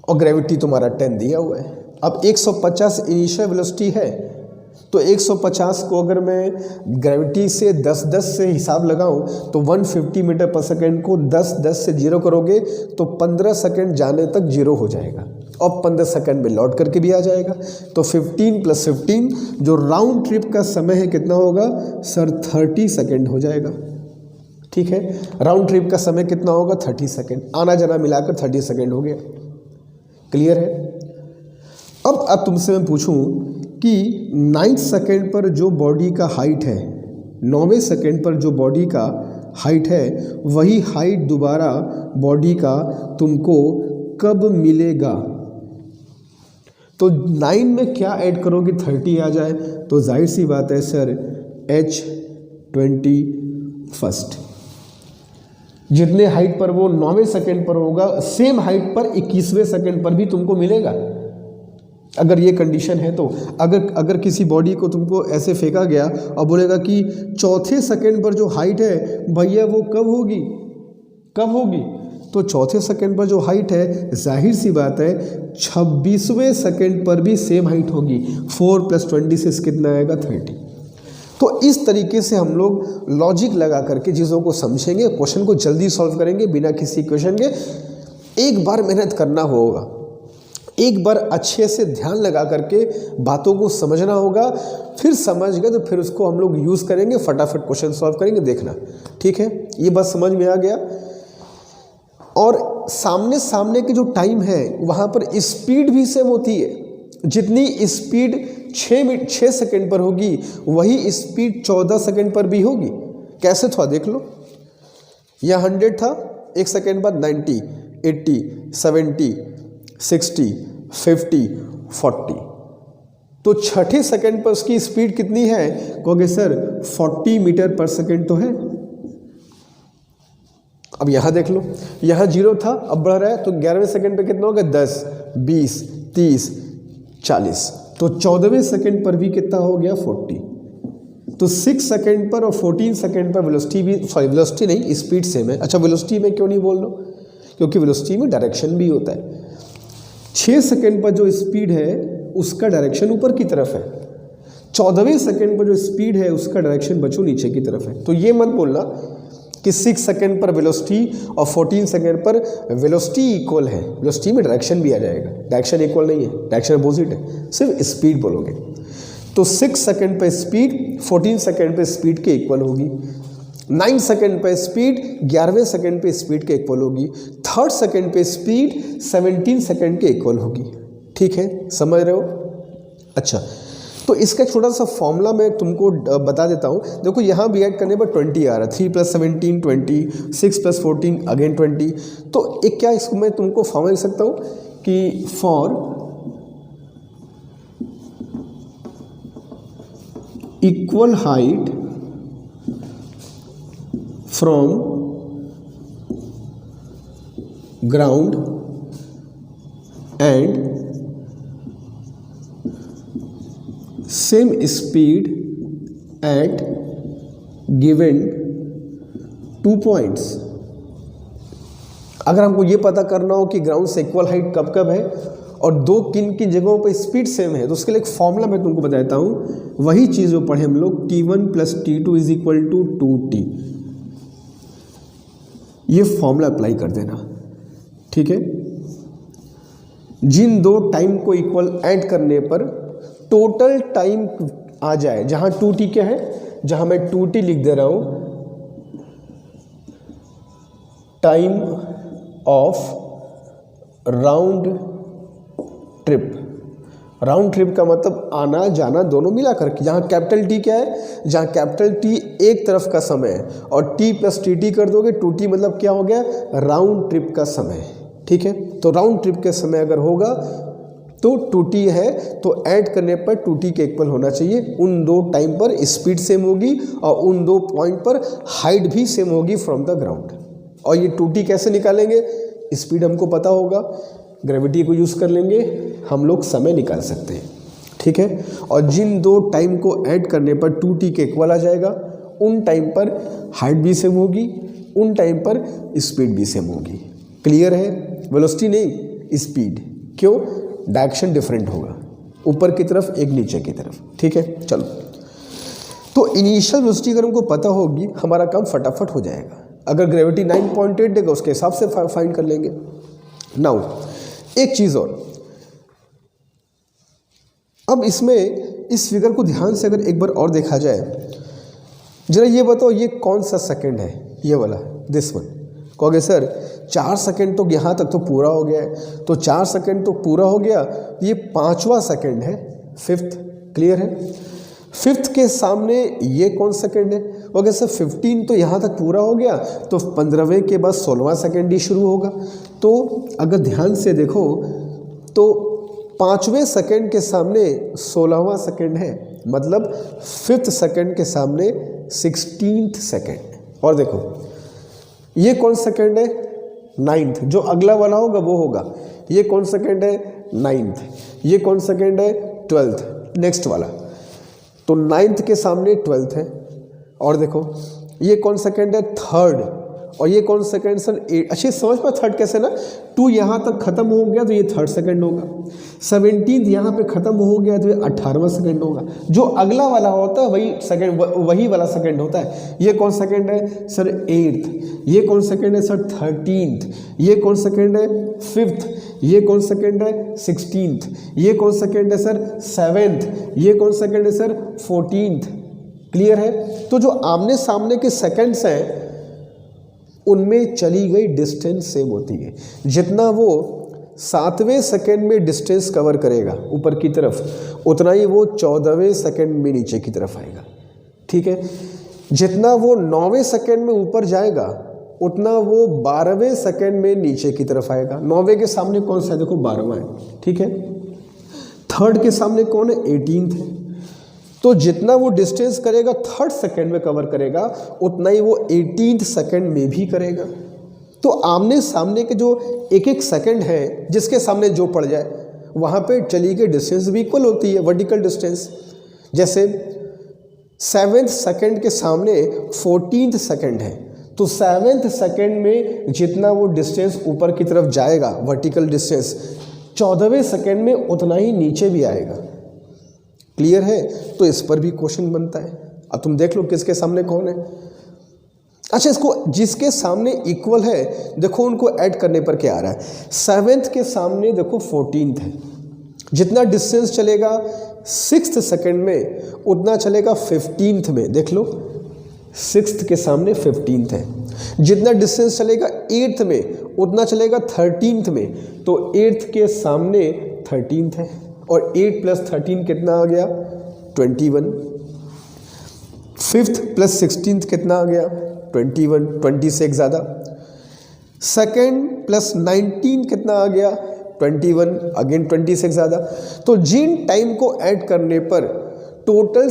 और ग्रेविटी तुम्हारा 10 दिया हुआ है। अब 150 इनिशियल वेलोसिटी है, तो 150 को अगर मैं ग्रेविटी से 10-10 से हिसाब लगाऊं तो 150 मीटर पर सेकेंड को 10-10 से जीरो करोगे तो 15 सेकेंड जाने तक जीरो हो जाएगा और 15 सेकेंड में लौट करके भी आ जाएगा। तो 15 + 15 जो राउंड ट्रिप का समय है कितना होगा सर 30 सेकेंड हो जाएगा। ठीक है, राउंड ट्रिप का समय कितना होगा 30 सेकेंड, आना जाना मिलाकर 30 सेकेंड हो गया। क्लियर है। अब तुमसे मैं पूछूं कि 9 सेकेंड पर जो बॉडी का हाइट है, 9वें सेकेंड पर जो बॉडी का हाइट है वही हाइट दोबारा बॉडी का तुमको कब मिलेगा। तो 9 में क्या ऐड करोगे 30 आ जाए, तो जाहिर सी बात है सर h21 जितने हाइट पर वो 9वें सेकेंड पर होगा सेम हाइट पर 21वें सेकेंड पर भी तुमको मिलेगा। अगर ये कंडीशन है तो अगर किसी बॉडी को तुमको ऐसे फेंका गया और बोलेगा कि चौथे सेकेंड पर जो हाइट है भैया वो कब होगी, तो चौथे सेकेंड पर जो हाइट है जाहिर सी बात है 26वें सेकेंड पर भी सेम हाइट होगी। 4 + 26 कितना आएगा 30। तो इस तरीके से हम लोग लॉजिक लगा करके चीज़ों को समझेंगे, क्वेश्चन को जल्दी सॉल्व करेंगे बिना किसी क्वेश्चन के। एक बार मेहनत करना होगा, एक बार अच्छे से ध्यान लगा करके बातों को समझना होगा, फिर समझ गए तो फिर उसको हम लोग यूज़ करेंगे, फटाफट क्वेश्चन सॉल्व करेंगे, देखना। ठीक है, ये बात समझ में आ गया। और सामने के जो टाइम है वहाँ पर स्पीड भी सेम होती है। जितनी स्पीड 6 सेकेंड पर होगी वही स्पीड 14 सेकेंड पर भी होगी। कैसे थोड़ा देख लो, यह 100 था, 1 सेकेंड बाद 90, 80, 70, 60, 50, 40, तो छठे सेकेंड पर उसकी स्पीड कितनी है, कहोगे सर 40 मीटर पर सेकेंड तो है। अब यहाँ देख लो, यहाँ 0 था अब बढ़ रहा है, तो 11वें सेकेंड पे कितना होगा 10, 20, 30, 40, तो 14वें सेकेंड पर भी कितना हो गया 40। तो 6 सेकेंड पर और 14 सेकेंड पर वेलोसिटी भी, वेलोसिटी नहीं स्पीड सेम है। अच्छा वेलोसिटी में क्यों नहीं बोल लो, क्योंकि वेलोसिटी में डायरेक्शन भी होता है। 6 सेकेंड पर जो स्पीड है उसका डायरेक्शन ऊपर की तरफ है, 14वें सेकेंड पर जो स्पीड है उसका डायरेक्शन बच्चों नीचे की तरफ है। तो ये मत बोलना कि 6 सेकेंड पर वेलोसिटी और 14 सेकेंड पर वेलोसिटी इक्वल है, वेलोसिटी में डायरेक्शन भी आ जाएगा, डायरेक्शन इक्वल नहीं है, डायरेक्शन अपोजिट है, सिर्फ स्पीड बोलोगे। तो 6 सेकेंड पर स्पीड 14 सेकेंड पर स्पीड के इक्वल होगी, 9 सेकेंड पे स्पीड 11वें सेकेंड पे स्पीड के इक्वल होगी, 3rd सेकेंड पे स्पीड 17 सेकेंड के इक्वल होगी। ठीक है, समझ रहे हो। अच्छा, तो इसका छोटा सा फॉर्मूला मैं तुमको बता देता हूँ। देखो यहाँ भी ऐड करने पर 20 आ रहा है, 3 + 17 20, 6 + 14 अगेन 20। तो एक क्या इसको मैं तुमको फॉर्मूला लिख सकता हूँ कि for equal height from ground and same speed at given 2 points। अगर हमको ये पता करना हो कि ग्राउंड से इक्वल हाइट कब कब है और दो किन किन जगहों पर स्पीड सेम है, तो उसके लिए एक फॉर्मूला मैं तुमको बता देता हूँ। वही चीज़ जो पढ़े हम लोग, T1 + T2 = 2T। ये फॉर्मूला अप्लाई कर देना। ठीक है, जिन दो टाइम को इक्वल ऐड करने पर टोटल टाइम आ जाए, जहां 2T क्या है, जहां मैं 2T लिख दे रहा हूं, time of round trip. Round trip का मतलब आना जाना दोनों मिला करके, जहाँ कैपिटल टी क्या है, जहाँ कैपिटल टी एक तरफ का समय है और T + TT कर दोगे 2T मतलब क्या हो गया, राउंड ट्रिप का समय। ठीक है, तो राउंड ट्रिप के समय अगर होगा तो 2T है, तो ऐड करने पर 2T के इक्वल होना चाहिए। उन दो टाइम पर स्पीड सेम होगी और उन दो पॉइंट पर हाइट भी सेम होगी फ्रॉम द ग्राउंड। और ये 2T कैसे निकालेंगे, स्पीड हमको पता होगा, ग्रेविटी को यूज़ कर लेंगे, हम लोग समय निकाल सकते हैं। ठीक है, और जिन दो टाइम को ऐड करने पर 2T के इक्वल आ जाएगा, उन टाइम पर हाइट भी सेम होगी, उन टाइम पर स्पीड भी सेम होगी। क्लियर है, वेलोसिटी नहीं स्पीड, क्यों, डायरेक्शन डिफरेंट होगा। ऊपर की तरफ, एक नीचे की तरफ। ठीक है, चलो। तो इनिशियल वेलोसिटी अगर हमको पता होगी, हमारा काम फटाफट हो जाएगा। अगर ग्रेविटी 9.8 देगा उसके हिसाब से फाइंड कर लेंगे। नाउ एक चीज़ और, अब इसमें इस फिगर को ध्यान से अगर एक बार और देखा जाए, जरा ये बताओ ये कौन सा सेकंड है, ये वाला, दिस वन। कहोगे सर 4 सेकंड तो यहाँ तक तो पूरा हो गया है, तो 4 सेकंड तो पूरा हो गया, ये 5वां सेकंड है, 5th। क्लियर है? 5th के सामने ये कौन सेकंड है? कहोगे सर 15 तो यहाँ तक पूरा हो गया, तो 15वें के बाद 16वां सेकंड ही शुरू होगा। तो अगर ध्यान से देखो तो 5वें सेकंड के सामने 16वां सेकंड है, मतलब 5th सेकंड के सामने 16th सेकंड। और देखो ये कौन सेकंड है? 9th। जो अगला वाला होगा वो होगा। ये कौन सेकंड है? 9th। ये कौन सेकंड है? 12th, नेक्स्ट वाला। तो 9th के सामने 12th है। और देखो ये कौन सेकंड है? 3rd। और ये कौन सेकंड सर? 8। अच्छी समझ पर 3rd कैसे ना, 2 यहाँ तक खत्म हो गया तो ये 3rd सेकंड होगा। 17th यहाँ पे खत्म हो गया तो ये 18वां सेकंड होगा। जो अगला वाला होता है वही सेकंड, वही वाला सेकंड होता है। ये कौन सेकंड है सर? 8th। ये कौन सेकंड है सर? 13th। ये कौन सेकंड है? 5th। ये कौन सेकंड है? 16th। ये कौन सेकंड है सर? 7th। ये कौन सेकंड है सर? 14th। क्लियर है? तो जो आमने सामने के सेकंड्स हैं उनमें चली गई डिस्टेंस सेम होती है। जितना वो 7वें सेकंड में डिस्टेंस कवर करेगा ऊपर की तरफ, उतना ही वो 14वें सेकंड में नीचे की तरफ आएगा। ठीक है? जितना वो 9वें सेकंड में ऊपर जाएगा उतना वो 12वें सेकंड में नीचे की तरफ आएगा। 9वें के सामने कौन सा है? देखो 12वां है। ठीक है? 3rd के सामने कौन है? 18th है। तो जितना वो डिस्टेंस करेगा 3rd सेकंड में कवर करेगा, उतना ही वो 18th सेकंड में भी करेगा। तो आमने सामने के जो एक एक सेकंड है जिसके सामने जो पड़ जाए, वहाँ पे चली गई डिस्टेंस भी इक्वल होती है, वर्टिकल डिस्टेंस। जैसे 7th सेकंड के सामने 14th सेकंड है, तो 7th सेकंड में जितना वो डिस्टेंस ऊपर की तरफ जाएगा, वर्टिकल डिस्टेंस, 14वें सेकंड में उतना ही नीचे भी आएगा। क्लियर है? तो इस पर भी क्वेश्चन बनता है। अब तुम देख लो किसके सामने कौन है। अच्छा, इसको जिसके सामने इक्वल है, देखो उनको ऐड करने पर क्या आ रहा है। 7th के सामने देखो 14th है, जितना डिस्टेंस चलेगा 6th सेकंड में उतना चलेगा 15th में। देख लो 6th के सामने 15th है। जितना डिस्टेंस चलेगा 8th में उतना चलेगा 13th में, तो 8th के सामने 13th है। और 8 + 13 कितना आ गया? 21। 5th + 16th कितना आ गया? 21। 20 से एक ज़्यादा। 2nd + 19 कितना आ गया? 21। अगेन 20 से एक ज़्यादा। तो जिन टाइम को ऐड करने पर टोटल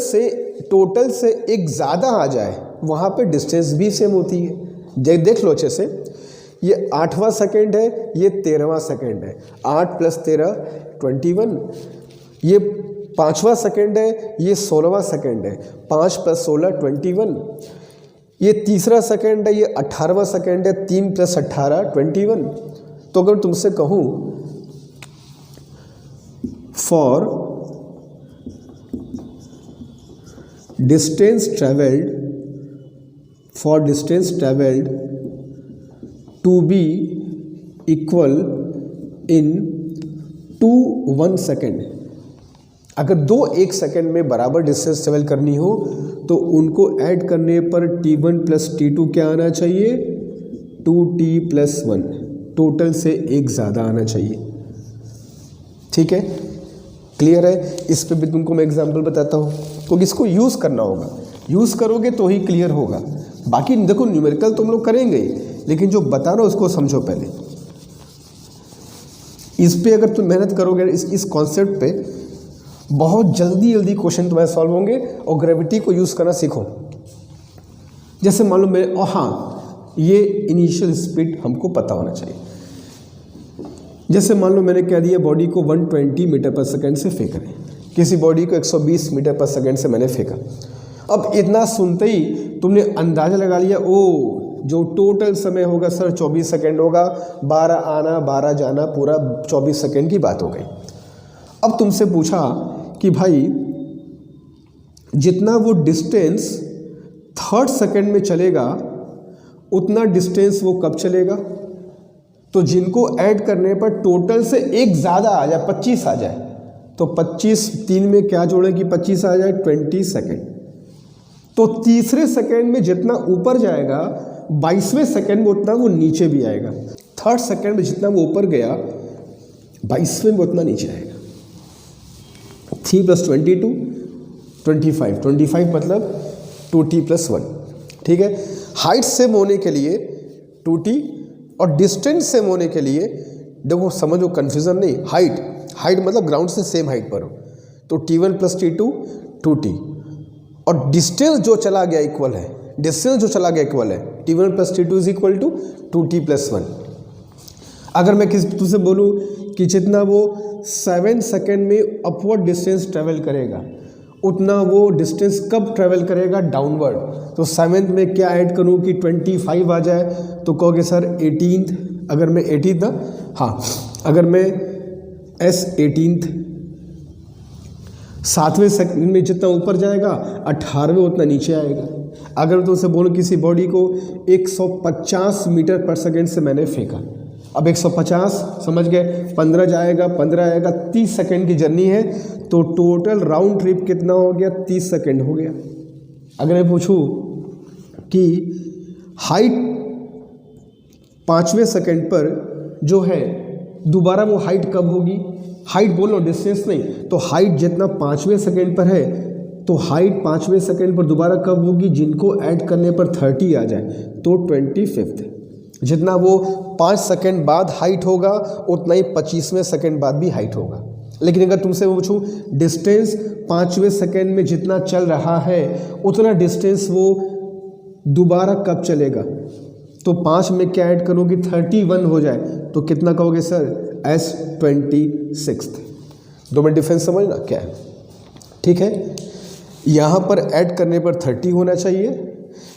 से एक ज़्यादा आ जाए, वहाँ पे डिस्टेंस भी सेम होती है। देख लो अच्छे से, ये 8वां सेकंड है, ये 13वां सेकंड है। 8 + 13 21। ये 5वां सेकंड है, ये 16वां सेकंड है। 5 + 16 21। ये 3रा सेकंड है, ये 18वां सेकंड है। 3 + 18 21। तो अगर तुमसे कहूँ for distance travelled to be equal in 2 1 second, अगर 2 1 सेकेंड में बराबर डिस्टेंस ट्रेवल करनी हो तो उनको ऐड करने पर t1 + t2 क्या आना चाहिए? 2t + 1। टोटल से एक ज़्यादा आना चाहिए। ठीक है? क्लियर है? इस पे भी तुमको मैं एग्जांपल बताता हूँ, तो इसको यूज़ करना होगा। यूज़ करोगे तो ही क्लियर होगा। बाकी देखो न्यूमेरिकल तुम लोग करेंगे ही, लेकिन जो बता रहा हूँ उसको समझो पहले। इस पे अगर तुम मेहनत करोगे इस कॉन्सेप्ट पे, बहुत जल्दी क्वेश्चन तुम्हारे सॉल्व होंगे। और ग्रेविटी को यूज़ करना सीखो। जैसे मान लो मेरे, हाँ, ये इनिशियल स्पीड हमको पता होना चाहिए। जैसे मान लो मैंने कह दिया बॉडी को 120 मीटर/सेकंड से फेंक रहे, किसी बॉडी को 120 मीटर/सेकंड से मैंने फेंका। अब इतना सुनते ही तुमने अंदाज़ा लगा लिया, ओ जो टोटल समय होगा सर 24 सेकंड होगा, 12 आना 12 जाना, पूरा 24 सेकंड की बात हो गई। अब तुमसे पूछा कि भाई जितना वो डिस्टेंस थर्ड सेकंड में चलेगा उतना डिस्टेंस वो कब चलेगा? तो जिनको ऐड करने पर टोटल से एक ज़्यादा आ जाए, 25 आ जाए, तो 25 3 में क्या जोड़े कि 25 आ जाए? 20 सेकेंड। तो तीसरे सेकेंड में जितना ऊपर जाएगा 22वें सेकेंड में उतना वो नीचे भी आएगा। थर्ड सेकेंड में जितना वो ऊपर गया 22वें में उतना नीचे आएगा। 3 + 22 25, 25 मतलब 2t + 1। ठीक है, हाइट सेम होने के लिए 2t और डिस्टेंस सेम होने के लिए, देखो समझो कन्फ्यूज़न नहीं, हाइट मतलब ग्राउंड से सेम हाइट पर हो, तो t1 + t2 2t, और डिस्टेंस जो चला गया इक्वल है, t1 + t2 = 2t + 1। अगर मैं तुझसे बोलूँ कि जितना वो 7 सेकेंड में अपवर्ड डिस्टेंस ट्रेवल करेगा उतना वो डिस्टेंस कब ट्रेवल करेगा? डाउनवर्ड। तो 7th में क्या ऐड करूँ कि 25 आ जाए? तो कहोगे सर 18th, अगर मैं 18th ना, हाँ, अगर मैं S18th 7वें सेकंड में जितना ऊपर जाएगा 18वें उतना नीचे आएगा। अगर मैं तुमसे बोलूँ किसी बॉडी को 150 मीटर पर सेकेंड से मैंने फेंका, अब 150 समझ गए, 15 जाएगा, 15 आएगा, 30 सेकेंड की जर्नी है, तो टोटल राउंड ट्रिप कितना हो गया? 30 सेकेंड हो गया। अगर मैं पूछूं कि हाइट 5वें सेकेंड पर जो है दोबारा वो हाइट कब होगी? हाइट बोल लो, डिस्टेंस नहीं, तो हाइट जितना 5वें सेकेंड पर है तो हाइट 5वें सेकेंड पर दोबारा कब होगी? जिनको ऐड करने पर 30 आ जाए तो 25th। जितना वो 5 सेकेंड बाद हाइट होगा उतना ही 25वें सेकेंड बाद भी हाइट होगा। लेकिन अगर तुमसे वो पूछूं डिस्टेंस 5वें सेकेंड में जितना चल रहा है उतना डिस्टेंस वो दोबारा कब चलेगा? तो 5 में क्या ऐड करोगे? 31 हो जाए तो कितना कहोगे सर? S26। दो में डिफरेंस समझना क्या है। ठीक है, यहाँ पर ऐड करने पर 30 होना चाहिए,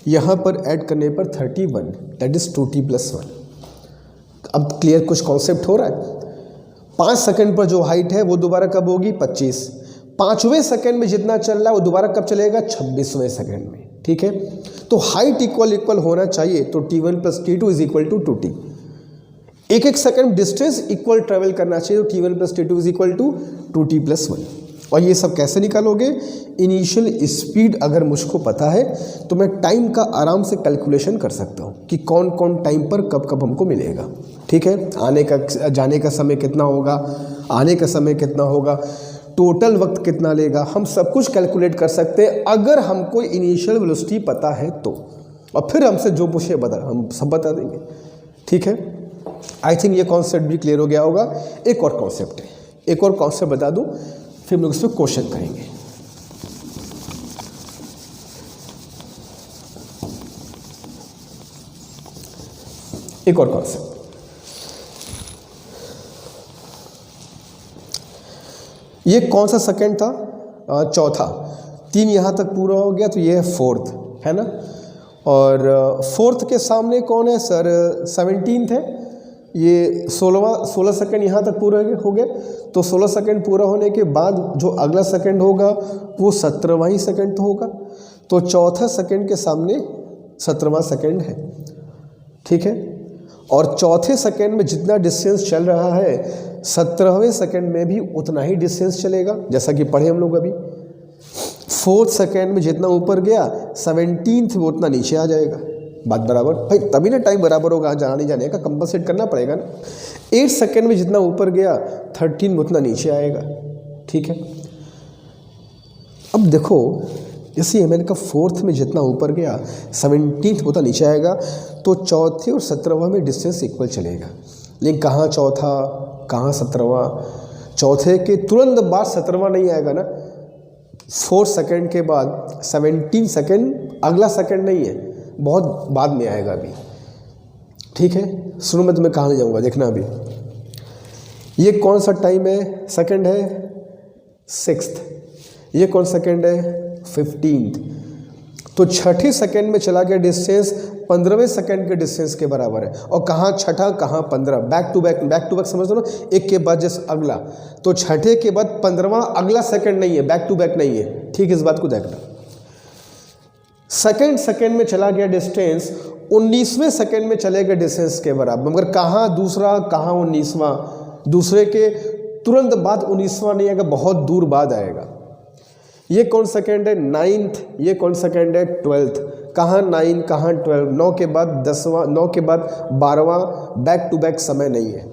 यहाँ पर ऐड करने पर 31, दैट इज 2t + 1। अब क्लियर कुछ कॉन्सेप्ट हो रहा है? 5 सेकंड पर जो हाइट है वो दोबारा कब होगी? 25। 5वें सेकंड में जितना चल रहा है वो दोबारा कब चलेगा? 26वें सेकंड में। ठीक है, तो हाइट इक्वल होना चाहिए, तो t1 + t2 = 2t। एक सेकंड डिस्टेंस इक्वल ट्रेवल करना चाहिए, तो t1 + t2 = 2t + 1। और ये सब कैसे निकालोगे? इनिशियल स्पीड अगर मुझको पता है तो मैं टाइम का आराम से कैलकुलेशन कर सकता हूँ कि कौन कौन टाइम पर कब कब हमको मिलेगा। ठीक है, जाने का समय कितना होगा, आने का समय कितना होगा, टोटल वक्त कितना लेगा, हम सब कुछ कैलकुलेट कर सकते हैं अगर हमको इनिशियल वेलोसिटी पता है तो। और फिर हमसे जो पूछे हम सब बता देंगे। ठीक है, आई थिंक ये कॉन्सेप्ट भी क्लियर हो गया होगा। एक और कॉन्सेप्ट है, एक और कॉन्सेप्ट बता दूं, फिर हम लोग इस पर क्वेश्चन करेंगे। एक और कॉन्सेप्ट, ये कौन सा सेकंड था? चौथा। 3 यहाँ तक पूरा हो गया तो ये है 4th, है ना। और 4th के सामने कौन है सर? 17th है। ये 16 सेकंड यहाँ तक पूरा हो गए, तो 16 सेकंड पूरा होने के बाद जो अगला सेकंड होगा वो 17वां ही सेकंड तो होगा, तो चौथा सेकंड के सामने 17वां सेकंड है। ठीक है, और चौथे सेकंड में जितना डिस्टेंस चल रहा है 17वें सेकंड में भी उतना ही डिस्टेंस चलेगा, जैसा कि पढ़े हम लोग अभी। 4th सेकंड में जितना ऊपर गया 17th में उतना नीचे आ जाएगा। बात बराबर भाई, तभी ना टाइम बराबर होगा, जाने जाने का कंपनसेट करना पड़ेगा ना। 8 सेकंड में जितना ऊपर गया 13 में उतना नीचे आएगा। ठीक है, अब देखो जैसे मैंने कहा 4th में जितना ऊपर गया 17th में उतना नीचे आएगा, तो चौथे और 17वां में डिस्टेंस इक्वल चलेगा। लेकिन कहाँ चौथा कहाँ 17वां? चौथे के तुरंत बाद 17वां नहीं आएगा ना, 4 सेकंड के बाद 17 सेकंड अगला सेकंड नहीं है, बहुत बाद में आएगा अभी। ठीक है, सुनो मैं तुम्हें कहाँ ले जाऊँगा, देखना अभी। ये कौन सा टाइम है? सेकंड है 6th। ये कौन सेकंड है? 15th। तो छठे सेकंड में चला गया डिस्टेंस 15वें सेकंड के डिस्टेंस के बराबर है। और कहाँ छठा कहाँ 15, बैक टू बैक समझ लो ना, एक के बाद जैसे अगला, तो छठे के बाद 15वां अगला सेकंड नहीं है, बैक टू बैक नहीं है। ठीक है, इस बात को देखना। सेकंड में चला गया डिस्टेंस 19वें सेकंड में चलेगा डिस्टेंस के बराबर, मगर कहाँ दूसरा कहाँ 19वां, दूसरे के तुरंत बाद 19वां नहीं आएगा, बहुत दूर बाद आएगा। ये कौन सेकंड है 9th, ये कौन सेकंड है 12th, कहाँ 9 कहाँ 12, 9 के बाद 10वां, 9 के बाद 12वां, बैक टू बैक समय नहीं है।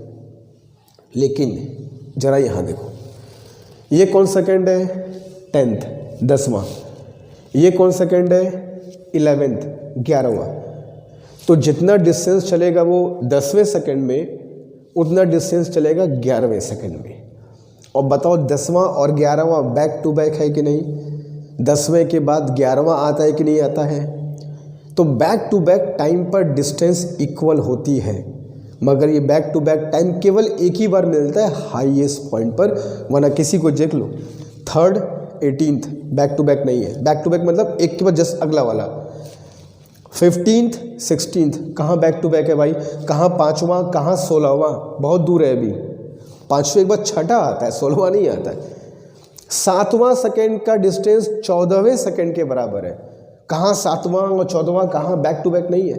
लेकिन जरा यहाँ देखो, ये कौन सेकंड है 10th 10वां, ये कौन सेकंड है 11th 11वां। तो जितना डिस्टेंस चलेगा वो 10वें सेकंड में, उतना डिस्टेंस चलेगा 11वें सेकंड में। और बताओ 10वां और 11वां बैक टू बैक है कि नहीं, 10वें के बाद 11वां आता है कि नहीं आता है। तो बैक टू बैक टाइम पर डिस्टेंस इक्वल होती है, मगर ये बैक टू बैक टाइम केवल एक ही बार मिलता है हाईएस्ट पॉइंट पर, वरना किसी को देख लो 3rd 18th back to back नहीं है। बैक टू बैक मतलब एक के बाद जस्ट अगला वाला। 15th 16th कहाँ बैक टू बैक है भाई, कहाँ 5वां कहाँ 16वां, बहुत दूर है अभी। 5वें के बाद छठा आता है, 16वां नहीं आता है। 7वां सेकंड का डिस्टेंस 14वें सेकंड के बराबर है, कहाँ 7वां और 14वां कहाँ, बैक टू बैक नहीं है।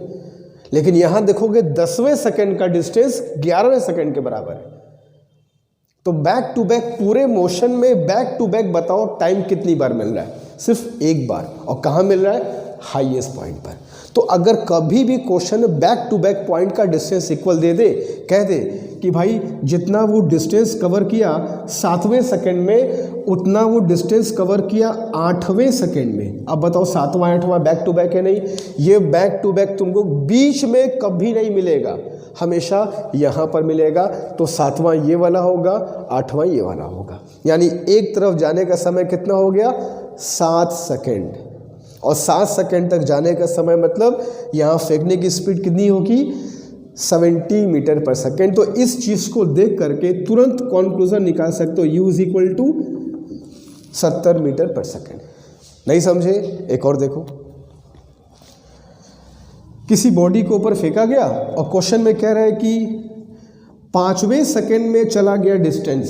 लेकिन यहाँ देखोगे 10वें सेकंड का डिस्टेंस 11वें सेकंड के बराबर है। तो बैक टू बैक पूरे मोशन में बैक टू बैक बताओ टाइम कितनी बार मिल रहा है, सिर्फ एक बार। और कहाँ मिल रहा है, हाईएस्ट पॉइंट पर। तो अगर कभी भी question back to back point का डिस्टेंस इक्वल दे दे, कह दे कि भाई जितना वो डिस्टेंस कवर किया 7वें सेकंड में, उतना वो डिस्टेंस कवर किया 8वें सेकंड में। अब बताओ 7वां 8वां बैक टू बैक है नहीं, ये बैक टू बैक तुमको बीच में कभी नहीं मिलेगा, हमेशा यहाँ पर मिलेगा। तो 7वां ये वाला होगा, 8वां ये वाला होगा। यानी एक तरफ जाने का समय कितना हो गया 7 सेकंड, और 7 सेकंड तक जाने का समय मतलब यहाँ फेंकने की स्पीड कितनी होगी 70 मीटर पर सेकंड। तो इस चीज़ को देख करके तुरंत कॉन्क्लूजन निकाल सकते हो, U = 70 मीटर पर सेकंड। नहीं समझे, एक और देखो, किसी बॉडी को ऊपर फेंका गया और क्वेश्चन में कह रहा है कि 5वें सेकंड में चला गया डिस्टेंस,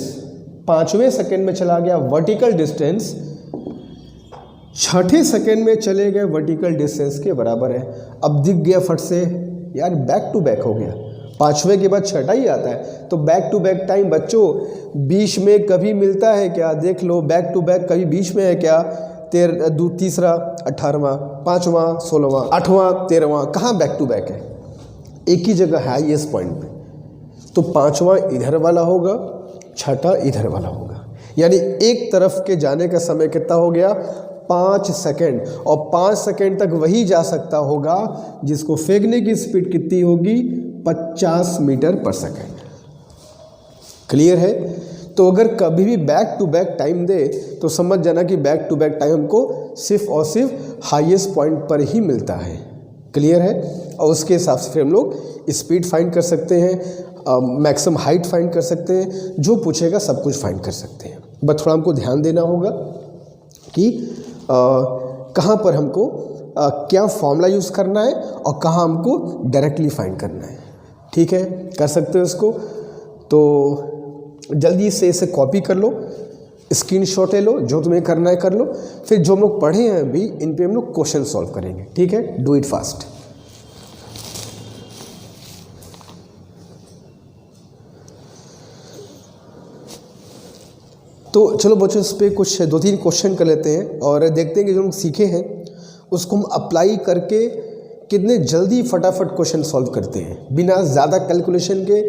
5वें सेकंड में चला गया वर्टिकल डिस्टेंस, 6ठे सेकंड में चले गए वर्टिकल डिस्टेंस के बराबर है। अब दिख गया फट से यार बैक टू बैक हो गया, 5वें के बाद छठा ही आता है। तो बैक टू बैक टाइम बच्चों बीच में कभी मिलता है क्या, देख लो बैक टू बैक कभी बीच में है क्या, तीसरा 18वां, 5वां 16वां, 8वां 13वां, कहाँ बैक टू बैक है, एक ही जगह है हाईएस्ट पॉइंट पे। तो 5वां इधर वाला होगा, छठा इधर वाला होगा। यानी एक तरफ के जाने का समय कितना हो गया 5 सेकंड, और 5 सेकंड तक वही जा सकता होगा जिसको फेंकने की स्पीड कितनी होगी 50 मीटर पर सेकंड। क्लियर है। तो अगर कभी भी बैक टू बैक टाइम दे तो समझ जाना कि बैक टू बैक टाइम हमको सिर्फ और सिर्फ हाईएस्ट पॉइंट पर ही मिलता है। क्लियर है। और उसके हिसाब से फिर हम लोग स्पीड फाइंड कर सकते हैं, मैक्सिमम हाइट फाइंड कर सकते हैं, जो पूछेगा सब कुछ फाइंड कर सकते हैं। बस थोड़ा हमको ध्यान देना होगा कि कहाँ पर हमको क्या फॉर्मूला यूज़ करना है और कहाँ हमको डायरेक्टली फाइंड करना है। ठीक है, कर सकते हो इसको। तो जल्दी से इसे कॉपी कर लो, स्क्रीनशॉट ले लो, जो तुम्हें करना है कर लो। फिर जो हम लोग पढ़े हैं अभी इन पे हम लोग क्वेश्चन सॉल्व करेंगे। ठीक है, डू इट फास्ट। तो चलो बच्चों इस पर कुछ 2-3 क्वेश्चन कर लेते हैं और देखते हैं कि जो हम सीखे हैं उसको हम अप्लाई करके कितने जल्दी फटाफट क्वेश्चन सॉल्व करते हैं बिना ज़्यादा कैलकुलेशन के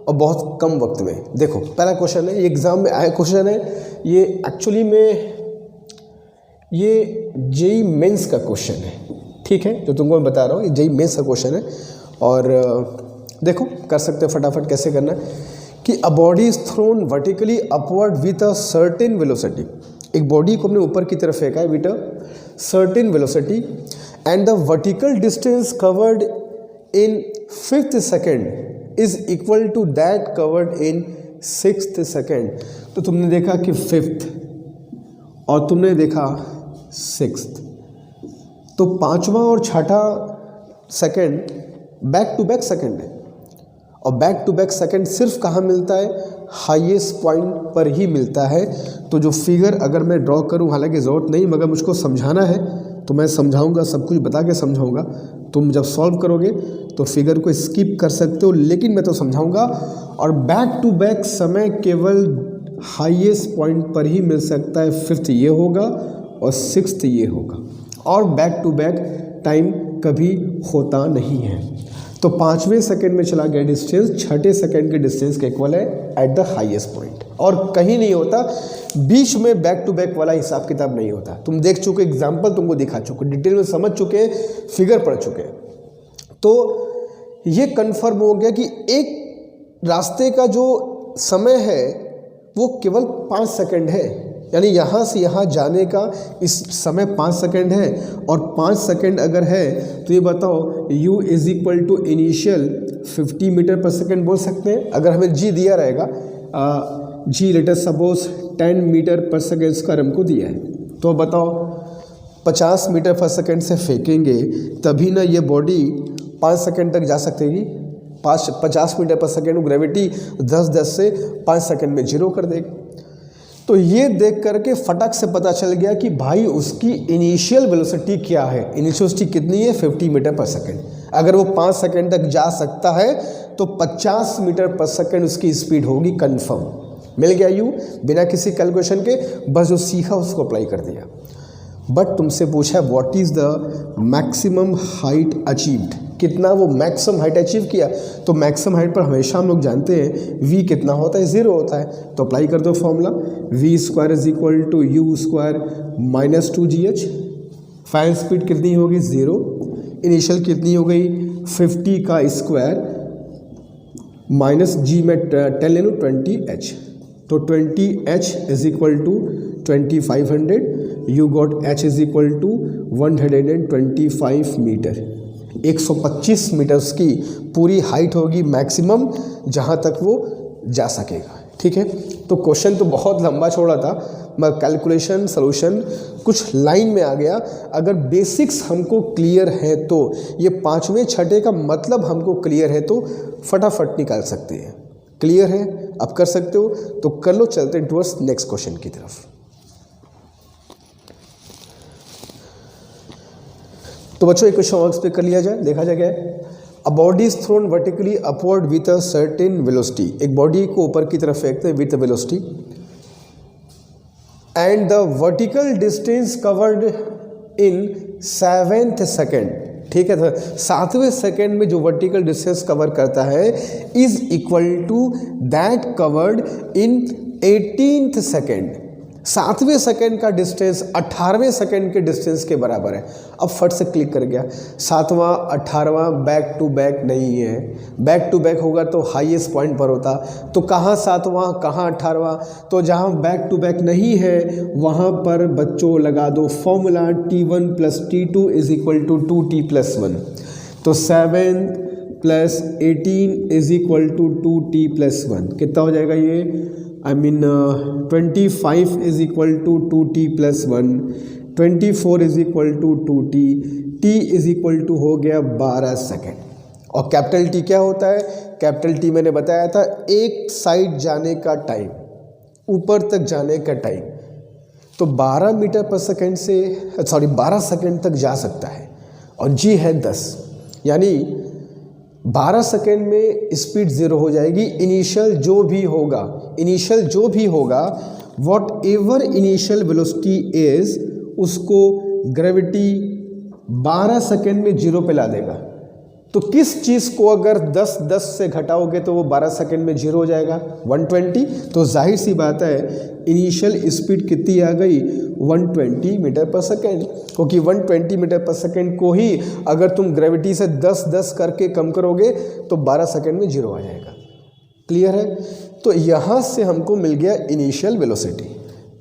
और बहुत कम वक्त में। देखो पहला क्वेश्चन है, ये एग्ज़ाम में आया क्वेश्चन है, ये एक्चुअली में ये जेईई मेंस का क्वेश्चन है। ठीक है, जो तुमको मैं बता रहा हूँ ये जेईई मेंस का क्वेश्चन है। और देखो कर सकते हैं फटाफट, कैसे करना है कि a body is thrown vertically upward with a certain velocity. एक बॉडी को हमने ऊपर की तरफ फेंका है with a certain velocity and the vertical distance covered in 5th second is equal to that covered in 6th second. तो तुमने देखा कि 5th और तुमने देखा 6th, तो 5वां और छठा second back to back second है, और बैक टू बैक सेकेंड सिर्फ कहाँ मिलता है, हाईएस्ट पॉइंट पर ही मिलता है। तो जो फिगर अगर मैं ड्रॉ करूँ, हालांकि ज़रूरत नहीं, मगर मुझको समझाना है तो मैं समझाऊंगा, सब कुछ बता के समझाऊंगा। तुम जब सॉल्व करोगे तो फिगर को स्किप कर सकते हो, लेकिन मैं तो समझाऊंगा। और बैक टू बैक समय केवल हाईएस्ट पॉइंट पर ही मिल सकता है, फिफ्थ ये होगा और सिक्स्थ ये होगा, और बैक टू बैक टाइम कभी होता नहीं है। तो 5वें सेकंड में चला गया डिस्टेंस, 6ठे सेकंड के डिस्टेंस के इक्वल है एट द हाईएस्ट पॉइंट, और कहीं नहीं होता। बीच में बैक टू बैक वाला हिसाब किताब नहीं होता। तुम देख चुके, एग्जाम्पल तुमको दिखा चुके, डिटेल में समझ चुके, फिगर पढ़ चुके। तो ये कन्फर्म हो गया कि एक रास्ते का जो समय है वो केवल 5 सेकंड है, यानी यहाँ से यहाँ जाने का इस समय 5 सेकंड है। और 5 सेकंड अगर है तो ये बताओ u is equal to initial 50 metre per second बोल सकते हैं। अगर हमें g दिया रहेगा, g let us suppose 10 metre per second square हमको दिया है, तो बताओ 50 मीटर पर सेकंड से फेंकेंगे तभी ना ये बॉडी 5 सेकंड तक जा सकेगी। 50 मीटर पर सेकंड ग्रेविटी 10 से 5 सेकंड में जीरो कर देगी। तो ये देख करके फटक से पता चल गया कि भाई उसकी इनिशियल वेलोसिटी क्या है। इनिशियल वेलोसिटी कितनी है, 50 मीटर पर सेकंड। अगर वो 5 सेकंड तक जा सकता है तो 50 मीटर पर सेकंड उसकी स्पीड होगी कंफर्म। मिल गया यू, बिना किसी कैलकुलेशन के, बस जो सीखा उसको अप्लाई कर दिया। बट तुमसे पूछा what is the maximum height achieved, कितना वो मैक्सिमम हाइट अचीव किया। तो मैक्सिमम हाइट पर हमेशा हम लोग जानते हैं v कितना होता है, 0 होता है। तो अप्लाई कर दो formula, v square is equal to u square minus 2gh। Final speed कितनी होगी, 0। इनिशियल कितनी हो गई, 50 का स्क्वायर माइनस g में 10 ले लो 20h, तो 20h is equal to 2500। You got h is equal to 125 metre. 125 metre की पूरी हाइट होगी मैक्सिमम, जहाँ तक वो जा सकेगा। ठीक है, तो क्वेश्चन तो बहुत लंबा छोड़ा था, मगर कैलकुलेशन सॉल्यूशन कुछ लाइन में आ गया। अगर बेसिक्स हमको क्लियर है तो, ये 5वें 6ठे का मतलब हमको क्लियर है तो फटाफट निकाल सकते हैं। क्लियर है, अब कर सकते हो तो कर लो। चलते हैं टुवर्ड्स नेक्स्ट क्वेश्चन की तरफ। तो बच्चों एक क्वेश्चन वर्क्स पे कर लिया जाए, देखा जाए क्या है। अ body is thrown vertically upward with a certain velocity, एक बॉडी को ऊपर की तरफ फेंकते हैं with a velocity, and the vertical distance covered in 7th second. ठीक है, तो 7वें सेकेंड में जो वर्टिकल डिस्टेंस कवर करता है is equal to that covered in 18th second. 7वें सेकेंड का डिस्टेंस 18वें सेकेंड के डिस्टेंस के बराबर है। अब फट से क्लिक कर गया, 7वां 18वां बैक टू बैक नहीं है। बैक टू बैक होगा तो हाईएस्ट पॉइंट पर होता, तो कहाँ 7वां कहाँ 18वां, तो जहाँ बैक टू बैक नहीं है वहाँ पर बच्चों लगा दो formula T1 + T2 is equal to 2T + 1। तो 7 + 18 इज इक्वल टू 2T + 1। कितना हो जाएगा ये, 25 is equal to 2T + 1, 24 is equal to 2T, T is equal to हो गया 12 सेकेंड। और कैपिटल T क्या होता है, कैपिटल T मैंने बताया था एक साइड जाने का टाइम, ऊपर तक जाने का टाइम। तो 12 मीटर पर सेकेंड से 12 सेकेंड तक जा सकता है, और G है 10, यानी 12 सेकेंड में स्पीड 0 हो जाएगी। इनिशियल जो भी होगा what ever initial velocity is, उसको ग्रेविटी 12 सेकेंड में 0 पे ला देगा। तो किस चीज़ को अगर 10 से घटाओगे तो वो 12 सेकेंड में 0 हो जाएगा, 120। तो जाहिर सी बात है इनिशियल स्पीड कितनी आ गई, 120 मीटर पर सेकेंड, क्योंकि 120 मीटर पर सेकेंड को ही अगर तुम ग्रेविटी से 10 करके कम करोगे तो 12 सेकेंड में 0 आ जाएगा। क्लियर है, तो यहाँ से हमको मिल गया इनिशियल वेलोसिटी,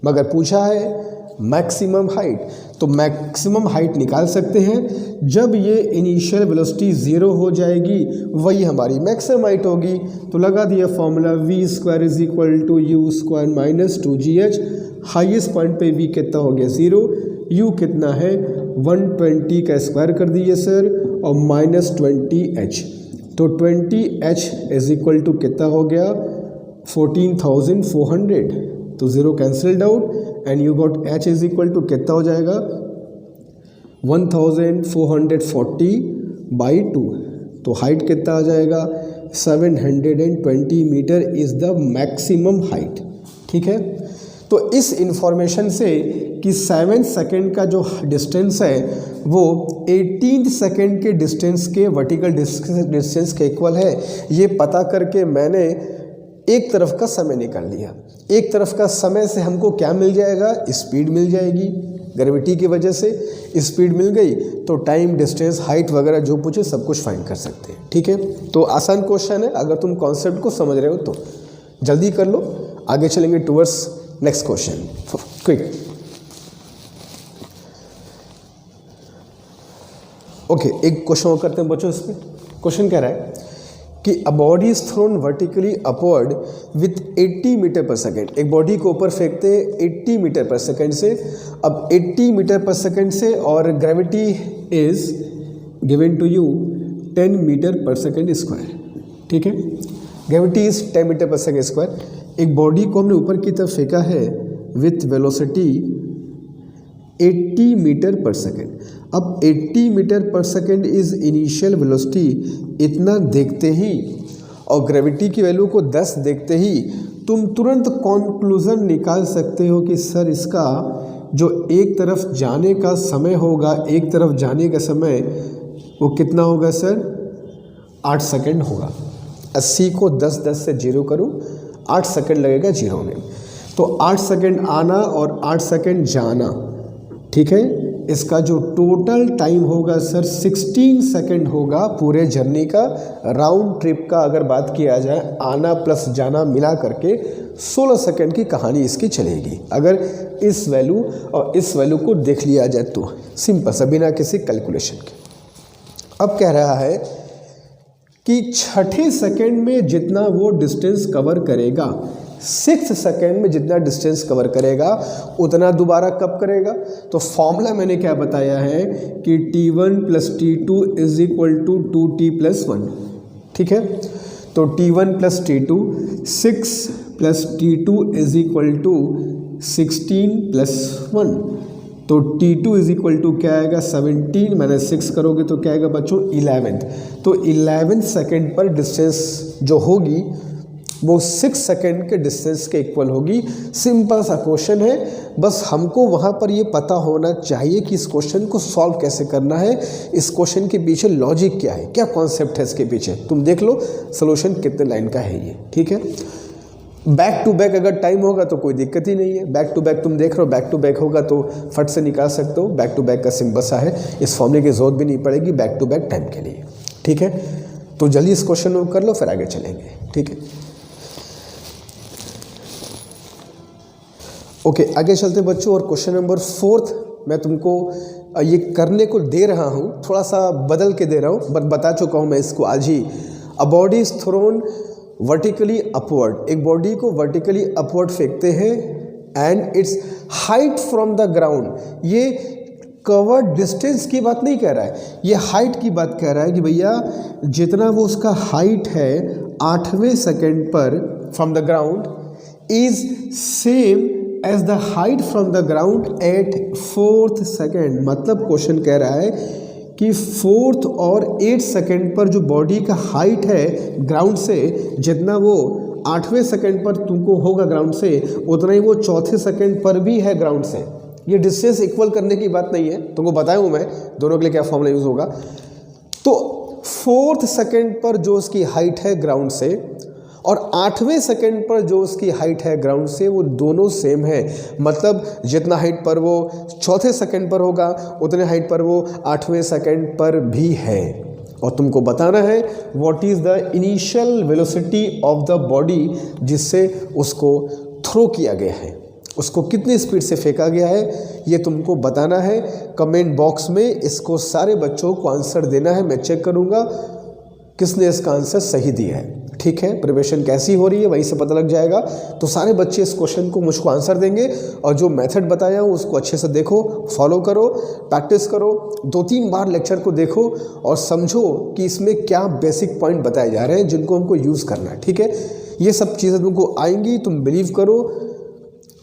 मगर पूछा है मैक्सिमम हाइट। तो मैक्सिमम हाइट निकाल सकते हैं जब ये इनिशियल वेलोसिटी 0 हो जाएगी, वही हमारी मैक्सिमम हाइट होगी। तो लगा दिया formula v² is equal to u² minus 2gh। Highest point पे v कितना हो गया, 0, u कितना है 120 का स्क्वायर कर दीजिए सर, और -20h, तो 20h इज इक्वल टू कितना हो गया 14,400, तो 0 cancelled out and you got h is equal to कितना हो जाएगा 1440/2, तो हाइट कितना आ जाएगा 720 metre is the maximum height. ठीक है, तो इस इंफॉर्मेशन से कि 7 सेकेंड का जो डिस्टेंस है वो 18 सेकेंड के डिस्टेंस के वर्टिकल डिस्टेंस के इक्वल है, ये पता करके मैंने एक तरफ का समय निकाल लिया। एक तरफ का समय से हमको क्या मिल जाएगा, स्पीड मिल जाएगी, ग्रेविटी की वजह से स्पीड मिल गई, तो टाइम, डिस्टेंस, हाइट वगैरह जो पूछे सब कुछ फाइंड कर सकते हैं। ठीक है, तो आसान क्वेश्चन है, अगर तुम कॉन्सेप्ट को समझ रहे हो तो जल्दी कर लो, आगे चलेंगे towards next question quick. Okay, एक क्वेश्चन और करते हैं बच्चों। इसमें क्वेश्चन कह रहा है कि a body is thrown vertically upward with 80 metre per second. एक बॉडी को ऊपर फेंकते हैं 80 मीटर पर सेकेंड से। अब 80 मीटर पर सेकेंड से और gravity is given to you 10 metre per second square. ठीक है, gravity is 10 metre per second square. एक बॉडी को हमने ऊपर की तरफ फेंका है with velocity 80 metre per second. अब 80 metre per second is initial velocity, इतना देखते ही और ग्रेविटी की वैल्यू को 10 देखते ही तुम तुरंत कॉन्क्लूज़न निकाल सकते हो कि सर इसका जो एक तरफ जाने का समय होगा, एक तरफ जाने का समय वो कितना होगा सर 8 सेकेंड होगा। 80 को 10 से 0 करूँ, 8 सेकेंड लगेगा 0 में, तो 8 सेकेंड आना और 8 सेकेंड जाना। ठीक है, इसका जो टोटल टाइम होगा सर 16 सेकेंड होगा पूरे जर्नी का। राउंड ट्रिप का अगर बात किया जाए, आना प्लस जाना मिला करके 16 सेकेंड की कहानी इसकी चलेगी, अगर इस वैल्यू और इस वैल्यू को देख लिया जाए तो सिंपल सा, बिना किसी कैलकुलेशन के। अब कह रहा है कि छठे सेकेंड में जितना वो डिस्टेंस कवर करेगा, 6th सेकेंड में जितना डिस्टेंस कवर करेगा उतना दोबारा कब करेगा। तो फॉर्मूला मैंने क्या बताया है कि T1 + T2 is equal to 2T + 1। ठीक है, तो T1 + T2 6 + T2 is equal to 16 + 1, तो T2 इज इक्वल टू क्या आएगा 17 - 6 करोगे तो क्या आएगा बच्चों 11। तो 11 सेकेंड पर डिस्टेंस जो होगी वो 6 सेकेंड के डिस्टेंस के इक्वल होगी। सिंपल सा क्वेश्चन है, बस हमको वहाँ पर ये पता होना चाहिए कि इस क्वेश्चन को सॉल्व कैसे करना है, इस क्वेश्चन के पीछे लॉजिक क्या है, क्या कॉन्सेप्ट है इसके पीछे। तुम देख लो सोल्यूशन कितने लाइन का है ये। ठीक है, बैक टू बैक अगर टाइम होगा तो कोई दिक्कत ही नहीं है, बैक टू बैक तुम देख रहे हो, बैक टू बैक होगा तो फट से निकाल सकते हो। बैक टू बैक का सिंपल सा है, इस फॉर्मूले की जरूरत भी नहीं पड़ेगी बैक टू बैक टाइम के लिए। ठीक है, तो जल्दी इस क्वेश्चन को कर लो, फिर आगे चलेंगे। ठीक है, ओके, आगे चलते बच्चों। और क्वेश्चन नंबर 4 मैं तुमको ये करने को दे रहा हूँ, थोड़ा सा बदल के दे रहा हूँ, बट बता चुका हूँ मैं इसको आज ही। A body is thrown vertically upward. एक बॉडी को वर्टिकली अपवर्ड फेंकते हैं and its height from the ground. ये कवर्ड डिस्टेंस की बात नहीं कह रहा है, ये हाइट की बात कह रहा है कि भैया जितना वो उसका हाइट है 8वें सेकेंड पर from the ground is same as the height from the ground at 4th second. मतलब क्वेश्चन कह रहा है कि 4th और 8th सेकेंड पर जो बॉडी का हाइट है ग्राउंड से, जितना वो 8वें सेकेंड पर तुमको होगा ग्राउंड से, उतना ही वो 4थे सेकेंड पर भी है ग्राउंड से। ये डिस्टेंस इक्वल करने की बात नहीं है, तुमको बताया हूँ मैं दोनों के लिए क्या फॉर्मूला यूज़ होगा। तो 4th सेकेंड पर जो उसकी हाइट है ग्राउंड से और 8वें सेकेंड पर जो उसकी हाइट है ग्राउंड से, वो दोनों सेम है। मतलब जितना हाइट पर वो 4थे सेकेंड पर होगा उतने हाइट पर वो 8वें सेकेंड पर भी है। और तुमको बताना है what is the initial velocity of the body जिससे उसको थ्रो किया गया है, उसको कितनी स्पीड से फेंका गया है, ये तुमको बताना है। कमेंट बॉक्स में इसको सारे बच्चों को आंसर देना है, मैं चेक करूँगा किसने इसका आंसर सही दिया है। ठीक है, प्रिपरेशन कैसी हो रही है वहीं से पता लग जाएगा। तो सारे बच्चे इस क्वेश्चन को मुझको आंसर देंगे और जो मेथड बताया हूँ उसको अच्छे से देखो, फॉलो करो, प्रैक्टिस करो, 2-3 बार लेक्चर को देखो और समझो कि इसमें क्या बेसिक पॉइंट बताए जा रहे हैं जिनको हमको यूज़ करना है। ठीक है, ये सब चीज़ें तुमको आएंगी, तुम बिलीव करो,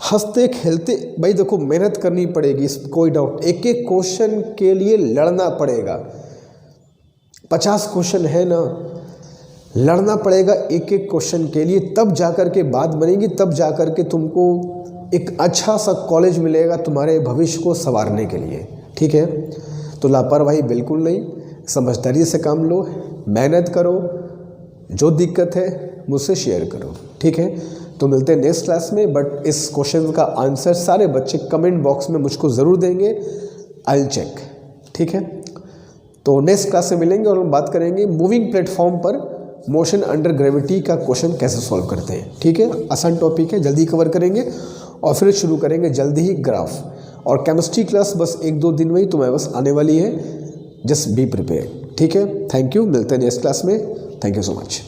हंसते खेलते। भाई देखो, मेहनत करनी पड़ेगी, इस कोई डाउट, एक एक क्वेश्चन के लिए लड़ना पड़ेगा। 50 क्वेश्चन है ना, लड़ना पड़ेगा एक एक क्वेश्चन के लिए, तब जाकर के बात बनेगी, तब जाकर के तुमको एक अच्छा सा कॉलेज मिलेगा तुम्हारे भविष्य को संवारने के लिए। ठीक है, तो लापरवाही बिल्कुल नहीं, समझदारी से काम लो, मेहनत करो, जो दिक्कत है मुझसे शेयर करो। ठीक है, तो मिलते हैं नेक्स्ट क्लास में। बट इस क्वेश्चन का आंसर सारे बच्चे कमेंट बॉक्स में मुझको ज़रूर देंगे, आई विल चेक। ठीक है, तो नेक्स्ट क्लास से मिलेंगे और हम बात करेंगे मूविंग प्लेटफॉर्म पर मोशन अंडर ग्रेविटी का क्वेश्चन कैसे सॉल्व करते हैं। ठीक है, आसान टॉपिक है, जल्दी कवर करेंगे और फिर शुरू करेंगे जल्दी ही ग्राफ। और केमिस्ट्री क्लास बस 1-2 दिन में ही तुम्हारे पास आने वाली है, जस्ट बी प्रिपेयर। ठीक है, थैंक यू, मिलते हैं नेक्स्ट क्लास में, थैंक यू सो मच।